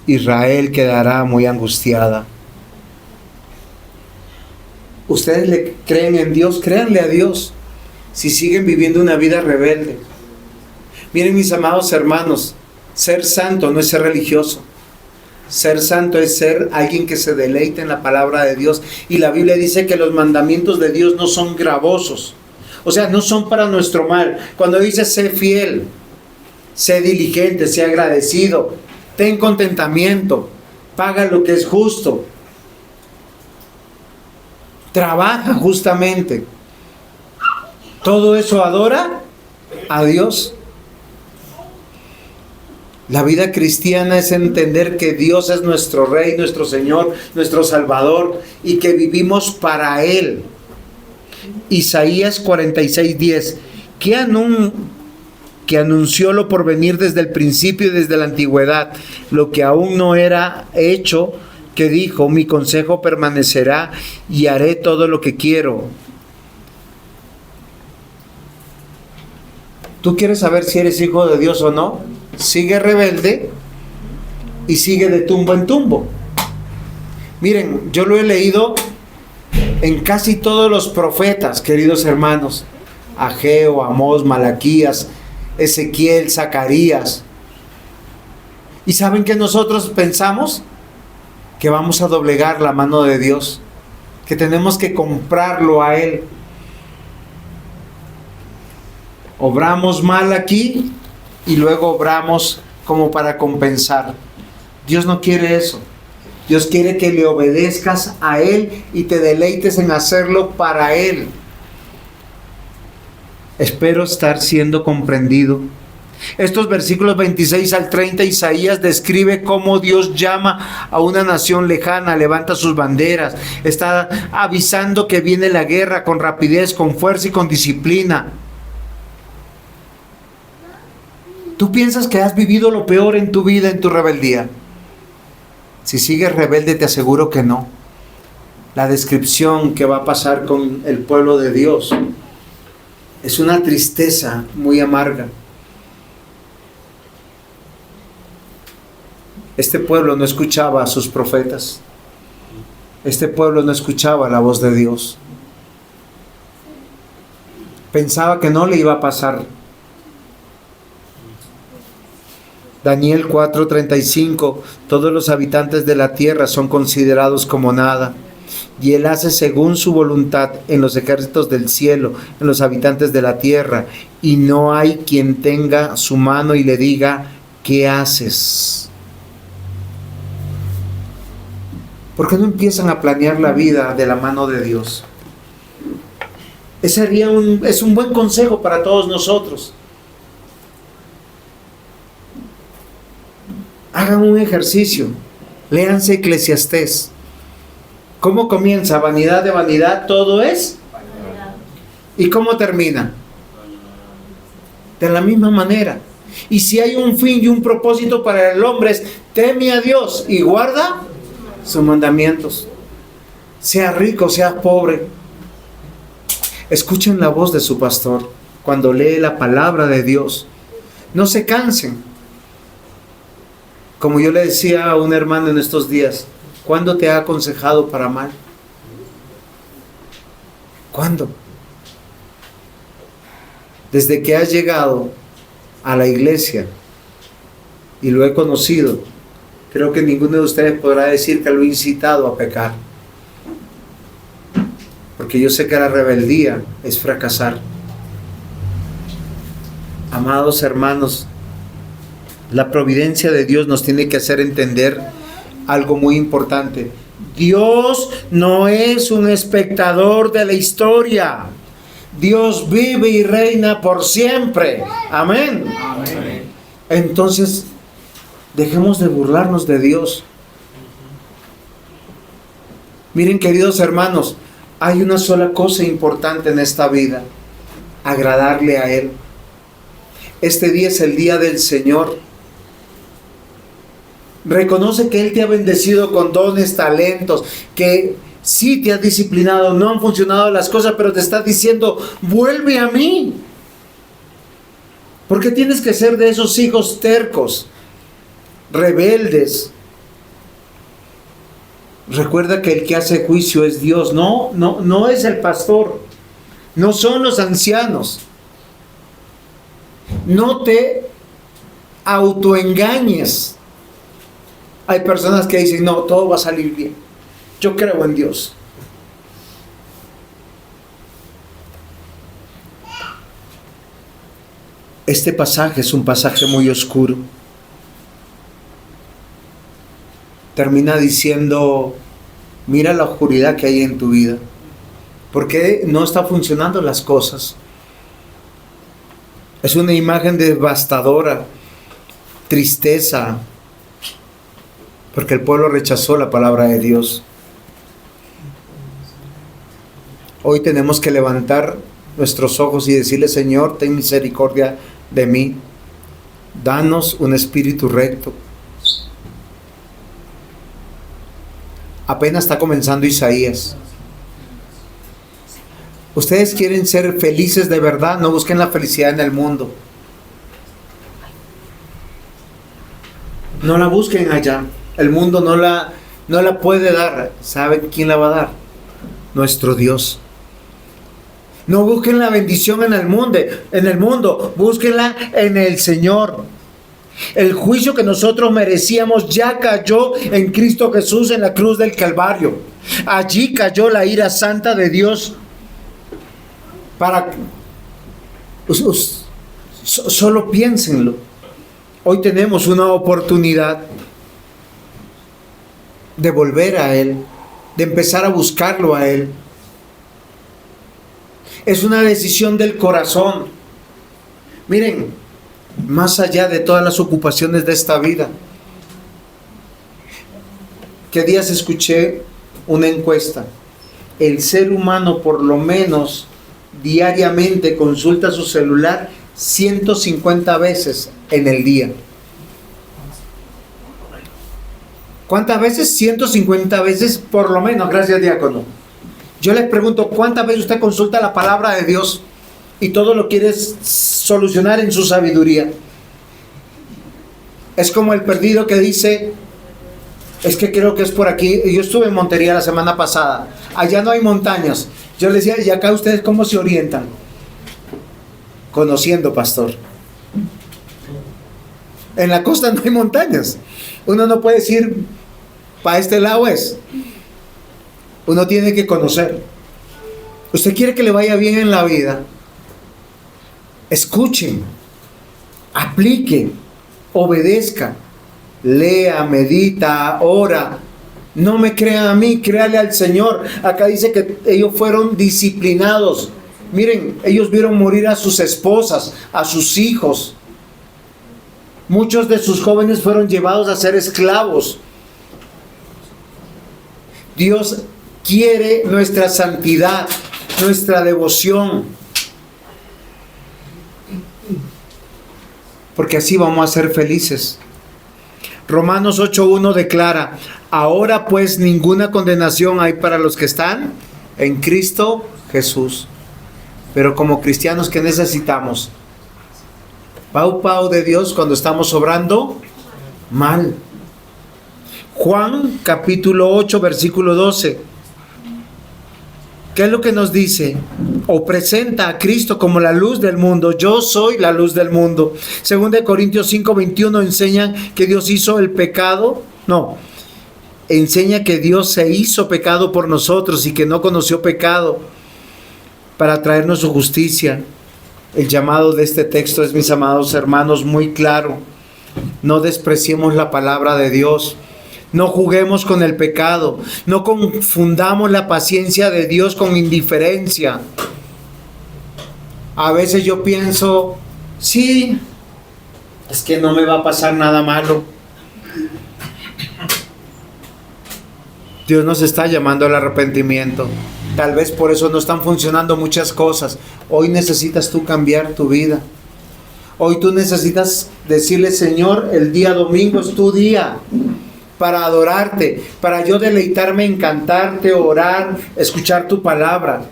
Israel quedará muy angustiada. ¿Ustedes le creen en Dios? Créanle a Dios si siguen viviendo una vida rebelde. Miren, mis amados hermanos, ser santo no es ser religioso. Ser santo es ser alguien que se deleite en la palabra de Dios. Y la Biblia dice que los mandamientos de Dios no son gravosos. O sea, no son para nuestro mal. Cuando dice sé fiel, sé diligente, sé agradecido, ten contentamiento, paga lo que es justo, trabaja justamente. Todo eso adora a Dios. La vida cristiana es entender que Dios es nuestro Rey, nuestro Señor, nuestro Salvador y que vivimos para Él. Isaías 46:10, que anunció lo por venir desde el principio y desde la antigüedad, lo que aún no era hecho, que dijo, mi consejo permanecerá y haré todo lo que quiero. ¿Tú quieres saber si eres hijo de Dios o no? Sigue rebelde y sigue de tumbo en tumbo. Miren, yo lo he leído en casi todos los profetas, queridos hermanos. Ageo, Amós, Malaquías, Ezequiel, Zacarías. ¿Y saben qué nosotros pensamos? Que vamos a doblegar la mano de Dios, que tenemos que comprarlo a Él. Obramos mal aquí y luego obramos como para compensar. Dios no quiere eso. Dios quiere que le obedezcas a Él y te deleites en hacerlo para Él. Espero estar siendo comprendido. Estos versículos 26 al 30, Isaías describe cómo Dios llama a una nación lejana, levanta sus banderas, está avisando que viene la guerra con rapidez, con fuerza y con disciplina. ¿Tú piensas que has vivido lo peor en tu vida, en tu rebeldía? Si sigues rebelde, te aseguro que no. la descripción que va a pasar con el pueblo de Dios es una tristeza muy amarga. Este pueblo no escuchaba a sus profetas. Este pueblo no escuchaba la voz de Dios. Pensaba que no le iba a pasar. Daniel 4:35, todos los habitantes de la tierra son considerados como nada, y Él hace según su voluntad en los ejércitos del cielo, en los habitantes de la tierra, y no hay quien tenga su mano y le diga, ¿qué haces? ¿Por qué no empiezan a planear la vida de la mano de Dios? Ese es un buen consejo para todos nosotros. Hagan un ejercicio, léanse Eclesiastés. ¿Cómo comienza? Vanidad de vanidad, todo es vanidad. ¿Y cómo termina? De la misma manera. Y si hay un fin y un propósito para el hombre es, teme a Dios y guarda sus mandamientos. Sea rico, sea pobre. Escuchen la voz de su pastor cuando lee la palabra de Dios. No se cansen. Como yo le decía a un hermano en estos días, ¿cuándo te ha aconsejado para mal? ¿Cuándo? Desde que has llegado a la iglesia y lo he conocido, creo que ninguno de ustedes podrá decir que lo he incitado a pecar. Porque yo sé que la rebeldía es fracasar. Amados hermanos, la providencia de Dios nos tiene que hacer entender algo muy importante. Dios no es un espectador de la historia. Dios vive y reina por siempre. Amén. Amén. Entonces, dejemos de burlarnos de Dios. Miren, queridos hermanos, hay una sola cosa importante en esta vida: agradarle a Él. Este día es el día del Señor. Reconoce que Él te ha bendecido con dones, talentos, que sí te has disciplinado, no han funcionado las cosas, pero te está diciendo, vuelve a mí. Porque tienes que ser de esos hijos tercos, rebeldes. Recuerda que el que hace juicio es Dios, no es el pastor, no son los ancianos. No te autoengañes. Hay personas que dicen, no, todo va a salir bien. Yo creo en Dios. Este pasaje es un pasaje muy oscuro. Termina diciendo, mira la oscuridad que hay en tu vida. ¿Por qué no están funcionando las cosas? Es una imagen devastadora, tristeza, porque el pueblo rechazó la palabra de Dios. Hoy tenemos que levantar nuestros ojos y decirle, Señor, ten misericordia de mí. Danos un espíritu recto. Apenas está comenzando Isaías. Ustedes quieren ser felices de verdad, no busquen la felicidad en el mundo. No la busquen allá. El mundo no la puede dar. ¿Saben quién la va a dar? Nuestro Dios. No busquen la bendición en el mundo, búsquenla en el Señor. El juicio que nosotros merecíamos ya cayó en Cristo Jesús en la cruz del Calvario. Allí cayó la ira santa de Dios. Solo piénsenlo. Hoy tenemos una oportunidad de volver a Él, de empezar a buscarlo a Él. Es una decisión del corazón. Miren, más allá de todas las ocupaciones de esta vida, ¿qué días escuché una encuesta? El ser humano por lo menos diariamente consulta su celular 150 veces en el día. ¿Cuántas veces? 150 veces por lo menos, gracias diácono. Yo les pregunto, ¿cuántas veces usted consulta la palabra de Dios y todo lo quiere solucionar en su sabiduría? Es como el perdido que dice, es que creo que es por aquí. Yo estuve en Montería la semana pasada, allá no hay montañas. Yo les decía, ¿y acá ustedes cómo se orientan? Conociendo, pastor. En la costa no hay montañas. Uno no puede decir, para este lado es. Uno tiene que conocer. Usted quiere que le vaya bien en la vida. Escuche, aplique, obedezca, lea, medita, ora. No me crean a mí, créale al Señor. Acá dice que ellos fueron disciplinados. Miren, ellos vieron morir a sus esposas, a sus hijos. Muchos de sus jóvenes fueron llevados a ser esclavos. Dios quiere nuestra santidad, nuestra devoción. Porque así vamos a ser felices. Romanos 8:1 declara: ahora pues ninguna condenación hay para los que están en Cristo Jesús. Pero como cristianos, ¿qué necesitamos? Pau de Dios cuando estamos obrando mal. Juan capítulo 8 versículo 12. ¿Qué es lo que nos dice? O presenta a Cristo como la luz del mundo. Yo soy la luz del mundo. Según de Corintios 5:21 enseñan que Dios hizo el pecado. No, enseña que Dios se hizo pecado por nosotros y que no conoció pecado para traernos su justicia. El llamado de este texto es, mis amados hermanos, muy claro. No despreciemos la palabra de Dios. No juguemos con el pecado. No confundamos la paciencia de Dios con indiferencia. A veces yo pienso, sí, es que no me va a pasar nada malo. Dios nos está llamando al arrepentimiento. Tal vez por eso no están funcionando muchas cosas. Hoy necesitas tú cambiar tu vida. Hoy tú necesitas decirle, Señor, el día domingo es tu día para adorarte, para yo deleitarme en cantarte, orar, escuchar tu palabra.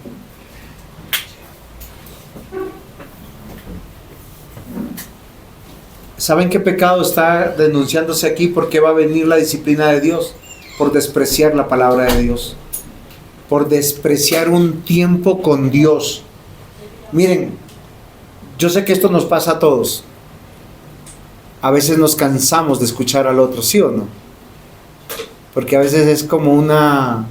¿Saben qué pecado está denunciándose aquí? ¿Por qué va a venir la disciplina de Dios? Por despreciar la palabra de Dios. Por despreciar un tiempo con Dios. Miren, yo sé que esto nos pasa a todos. A veces nos cansamos de escuchar al otro, ¿sí o no? Porque a veces es como una...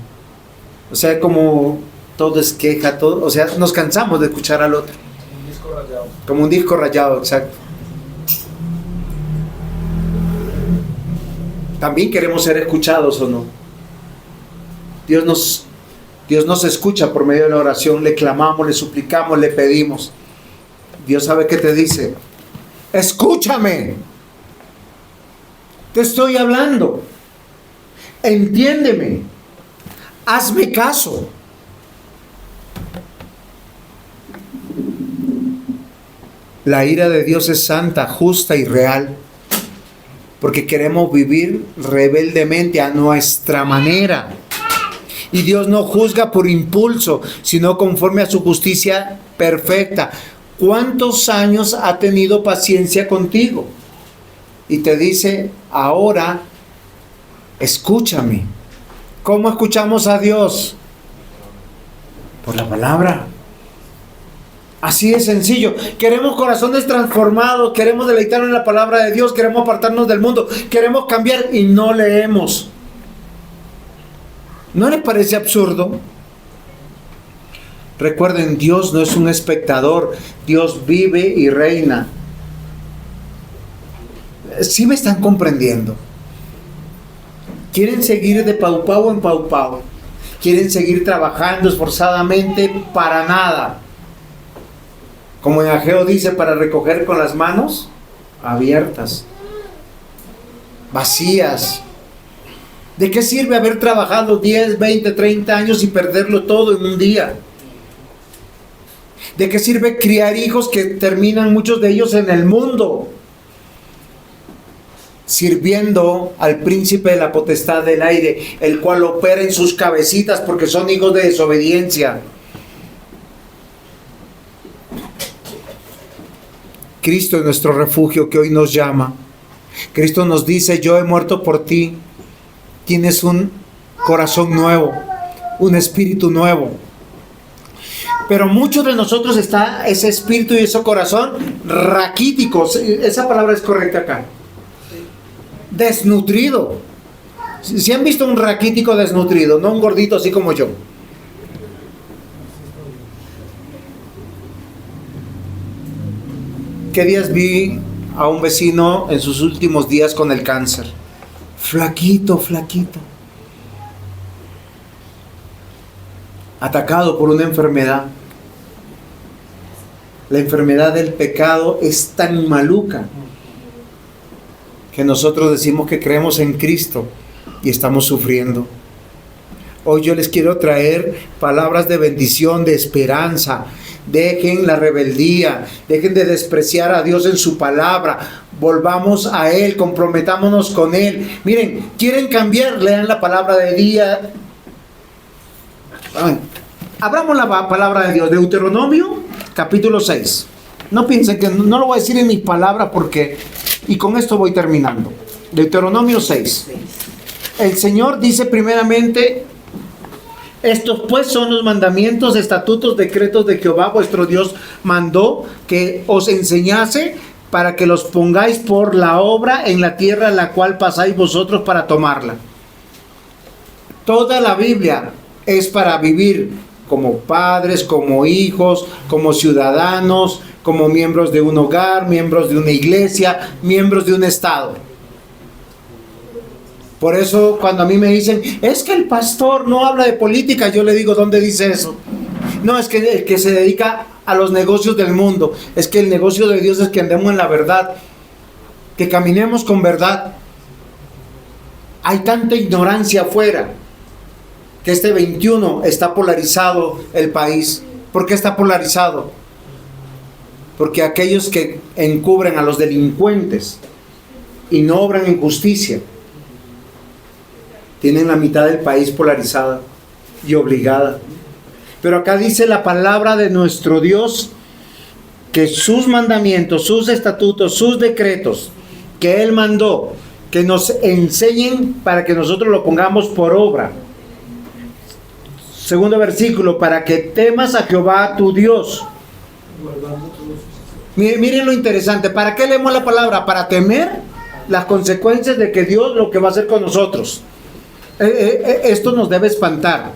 O sea, como todo es queja, todo... O sea, nos cansamos de escuchar al otro. Como un disco rayado. Como un disco rayado, exacto. También queremos ser escuchados, ¿o no? Dios nos escucha por medio de la oración. Le clamamos, le suplicamos, le pedimos. Dios sabe qué te dice. Escúchame. Te estoy hablando. Entiéndeme. Hazme caso. La ira de Dios es santa, justa y real. Porque queremos vivir rebeldemente a nuestra manera. Y Dios no juzga por impulso, sino conforme a su justicia perfecta. ¿Cuántos años ha tenido paciencia contigo? Y te dice, ahora, escúchame. ¿Cómo escuchamos a Dios? Por la palabra. Así de sencillo. Queremos corazones transformados, queremos deleitarnos en la palabra de Dios, queremos apartarnos del mundo, queremos cambiar y no leemos. ¿No les parece absurdo? Recuerden, Dios no es un espectador, Dios vive y reina. ¿Sí me están comprendiendo? ¿Quieren seguir de paupau en paupau? ¿Quieren seguir trabajando esforzadamente para nada? Como en Ageo dice, para recoger con las manos abiertas, vacías. ¿De qué sirve haber trabajado 10, 20, 30 años y perderlo todo en un día? ¿De qué sirve criar hijos que terminan muchos de ellos en el mundo? sirviendo al príncipe de la potestad del aire, el cual opera en sus cabecitas porque son hijos de desobediencia. Cristo es nuestro refugio que hoy nos llama. Cristo nos dice: yo he muerto por ti. Tienes un corazón nuevo, un espíritu nuevo. Pero muchos de nosotros está ese espíritu y ese corazón raquítico. Esa palabra es correcta acá. Desnutrido. Si han visto un raquítico desnutrido, no un gordito así como yo. ¿Qué días vi a un vecino en sus últimos días con el cáncer? Flaquito, flaquito. Atacado por una enfermedad. La enfermedad del pecado es tan maluca que nosotros decimos que creemos en Cristo y estamos sufriendo. Hoy yo les quiero traer palabras de bendición, de esperanza. Dejen la rebeldía, dejen de despreciar a Dios en su palabra. Volvamos a Él, comprometámonos con Él. Miren, quieren cambiar, lean la palabra de día. Abramos la palabra de Dios, Deuteronomio capítulo 6. No piensen que no lo voy a decir en mis palabras porque, y con esto voy terminando. Deuteronomio 6. El Señor dice primeramente: estos pues son los mandamientos, estatutos, decretos de Jehová vuestro Dios mandó que os enseñase para que los pongáis por la obra en la tierra en la cual pasáis vosotros para tomarla. Toda la Biblia es para vivir como padres, como hijos, como ciudadanos, como miembros de un hogar, miembros de una iglesia, miembros de un estado. Por eso cuando a mí me dicen: es que el pastor no habla de política, yo le digo: ¿dónde dice eso? No, es que el que se dedica a los negocios del mundo. Es que el negocio de Dios es que andemos en la verdad, que caminemos con verdad. Hay tanta ignorancia afuera que este 21 está polarizado el país. ¿Por qué está polarizado? Porque aquellos que encubren a los delincuentes y no obran en justicia tienen la mitad del país polarizada y obligada. Pero acá dice la palabra de nuestro Dios que sus mandamientos, sus estatutos, sus decretos que Él mandó, que nos enseñen para que nosotros lo pongamos por obra. Segundo versículo: para que temas a Jehová tu Dios. Miren lo interesante. ¿Para qué leemos la palabra? Para temer las consecuencias de que Dios lo que va a hacer con nosotros. Esto nos debe espantar,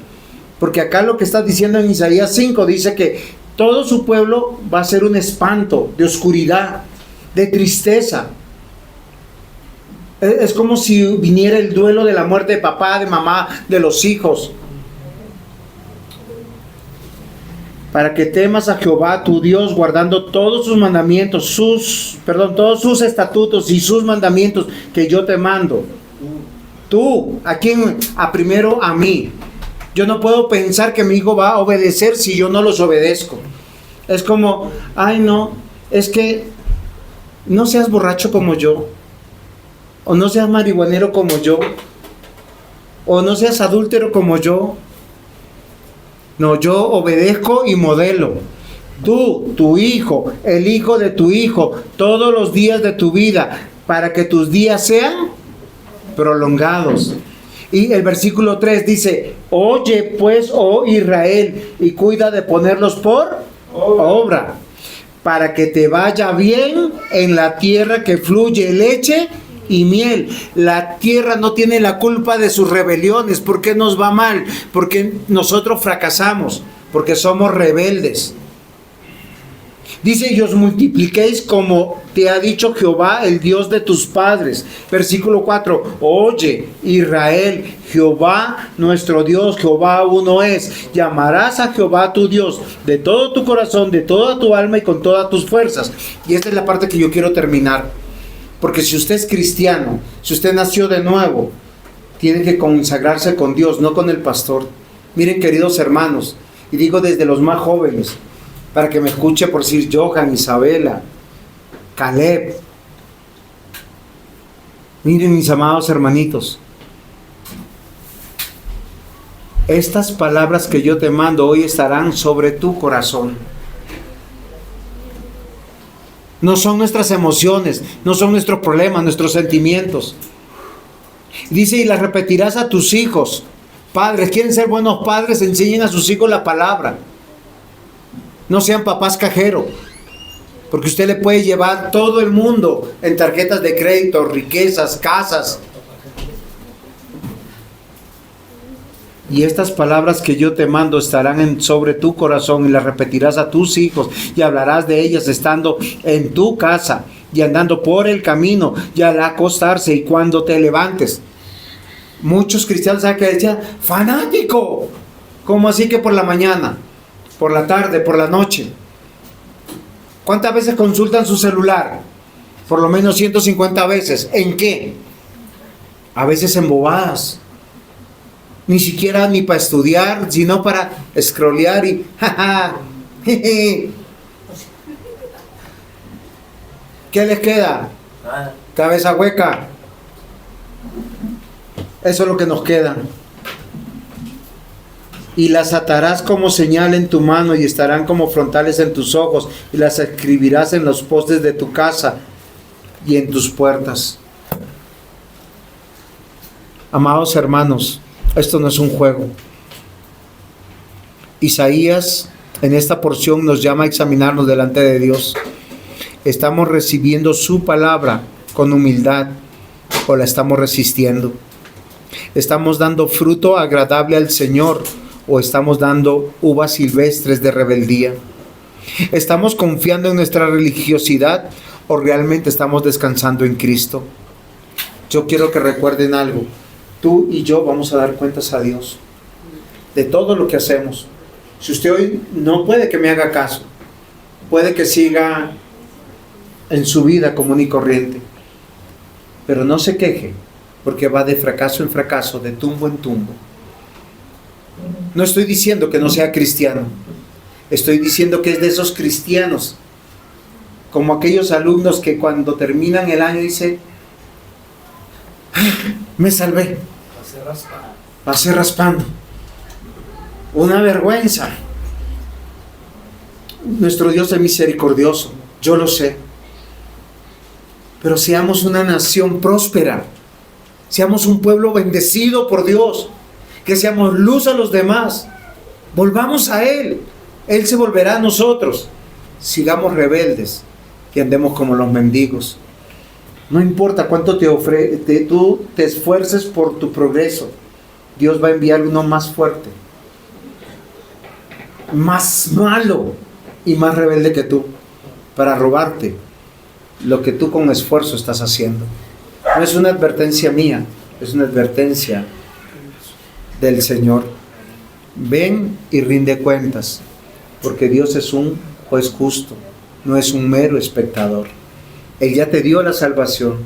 porque acá lo que está diciendo en Isaías 5 dice que todo su pueblo va a ser un espanto, de oscuridad, de tristeza. Es como si viniera el duelo de la muerte de papá, de mamá, de los hijos. Para que temas a Jehová tu Dios, guardando todos sus mandamientos, todos sus estatutos y sus mandamientos que yo te mando. Tú, ¿a quién? Primero a mí. Yo no puedo pensar que mi hijo va a obedecer si yo no los obedezco. Es como: ay no, es que no seas borracho como yo, o no seas marihuanero como yo, o no seas adúltero como yo. No, yo obedezco y modelo. Tú, tu hijo, el hijo de tu hijo, todos los días de tu vida, para que tus días sean prolongados. Y el versículo 3 dice: oye pues, oh Israel, y cuida de ponerlos por obra, para que te vaya bien en la tierra que fluye leche y miel. La tierra no tiene la culpa de sus rebeliones. ¿Por qué nos va mal? Porque nosotros fracasamos, porque somos rebeldes. Dice: y os multipliquéis como te ha dicho Jehová, el Dios de tus padres. Versículo 4: oye Israel, Jehová nuestro Dios, Jehová uno es. Llamarás a Jehová tu Dios de todo tu corazón, de toda tu alma y con todas tus fuerzas. Y esta es la parte que yo quiero terminar. Porque si usted es cristiano, si usted nació de nuevo, tiene que consagrarse con Dios, no con el pastor. Miren, queridos hermanos, y digo desde los más jóvenes, para que me escuche por decir Johan, Isabela, Caleb. Miren, mis amados hermanitos, estas palabras que yo te mando hoy estarán sobre tu corazón. No son nuestras emociones, no son nuestros problemas, nuestros sentimientos. Dice, y las repetirás a tus hijos. Padres, quieren ser buenos padres, enseñen a sus hijos la palabra. No sean papás cajeros, porque usted le puede llevar todo el mundo en tarjetas de crédito, riquezas, casas. Y estas palabras que yo te mando estarán sobre tu corazón y las repetirás a tus hijos y hablarás de ellas estando en tu casa y andando por el camino y al acostarse y cuando te levantes. Muchos cristianos saben que decían, fanático. ¿Cómo así que por la mañana, por la tarde, por la noche? ¿Cuántas veces consultan su celular? Por lo menos 150 veces. ¿En qué? A veces en bobadas. Ni siquiera ni para estudiar, sino para scrollear y jaja, jeje. ¿Qué les queda? Cabeza hueca. Eso es lo que nos queda. Y las atarás como señal en tu mano y estarán como frontales en tus ojos y las escribirás en los postes de tu casa y en tus puertas. Amados hermanos, esto no es un juego. Isaías en esta porción nos llama a examinarnos delante de Dios. ¿Estamos recibiendo su palabra con humildad o la estamos resistiendo? ¿Estamos dando fruto agradable al Señor o estamos dando uvas silvestres de rebeldía? ¿Estamos confiando en nuestra religiosidad o realmente estamos descansando en Cristo? Yo quiero que recuerden algo. Tú y yo vamos a dar cuentas a Dios de todo lo que hacemos. Si usted hoy no puede que me haga caso, puede que siga en su vida común y corriente, pero no se queje, porque va de fracaso en fracaso, de tumbo en tumbo. No estoy diciendo que no sea cristiano, estoy diciendo que es de esos cristianos, como aquellos alumnos que cuando terminan el año dicen, me salvé. Pasé raspando. Una vergüenza. Nuestro Dios es misericordioso, yo lo sé. Pero seamos una nación próspera. Seamos un pueblo bendecido por Dios. Que seamos luz a los demás. Volvamos a Él. Él se volverá a nosotros. Sigamos rebeldes, que andemos como los mendigos. No importa cuánto tú te esfuerces por tu progreso, Dios va a enviar uno más fuerte, más malo y más rebelde que tú, para robarte lo que tú con esfuerzo estás haciendo. No es una advertencia mía, es una advertencia del Señor. Ven y rinde cuentas, porque Dios es un juez justo, no es un mero espectador. Él ya te dio la salvación,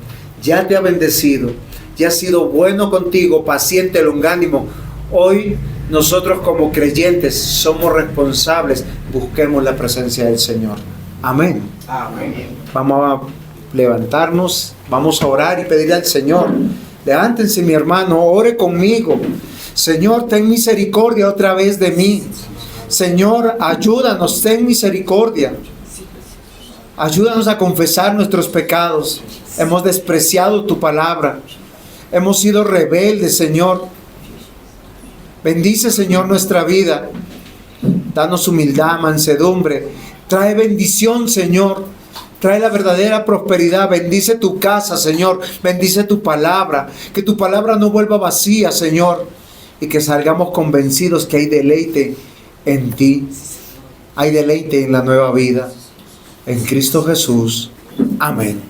ya te ha bendecido, ya ha sido bueno contigo, paciente, longánimo. Hoy nosotros como creyentes somos responsables, busquemos la presencia del Señor. Amén. Amén. Vamos a levantarnos, vamos a orar y pedirle al Señor. Levántense, mi hermano, ore conmigo. Señor, ten misericordia otra vez de mí. Señor, ayúdanos, ten misericordia. Ayúdanos a confesar nuestros pecados. Hemos despreciado tu palabra. Hemos sido rebeldes, Señor. Bendice, Señor, nuestra vida. Danos humildad, mansedumbre. Trae bendición, Señor. Trae la verdadera prosperidad. Bendice tu casa, Señor. Bendice tu palabra. Que tu palabra no vuelva vacía, Señor. Y que salgamos convencidos que hay deleite en ti. Hay deleite en la nueva vida. En Cristo Jesús. Amén.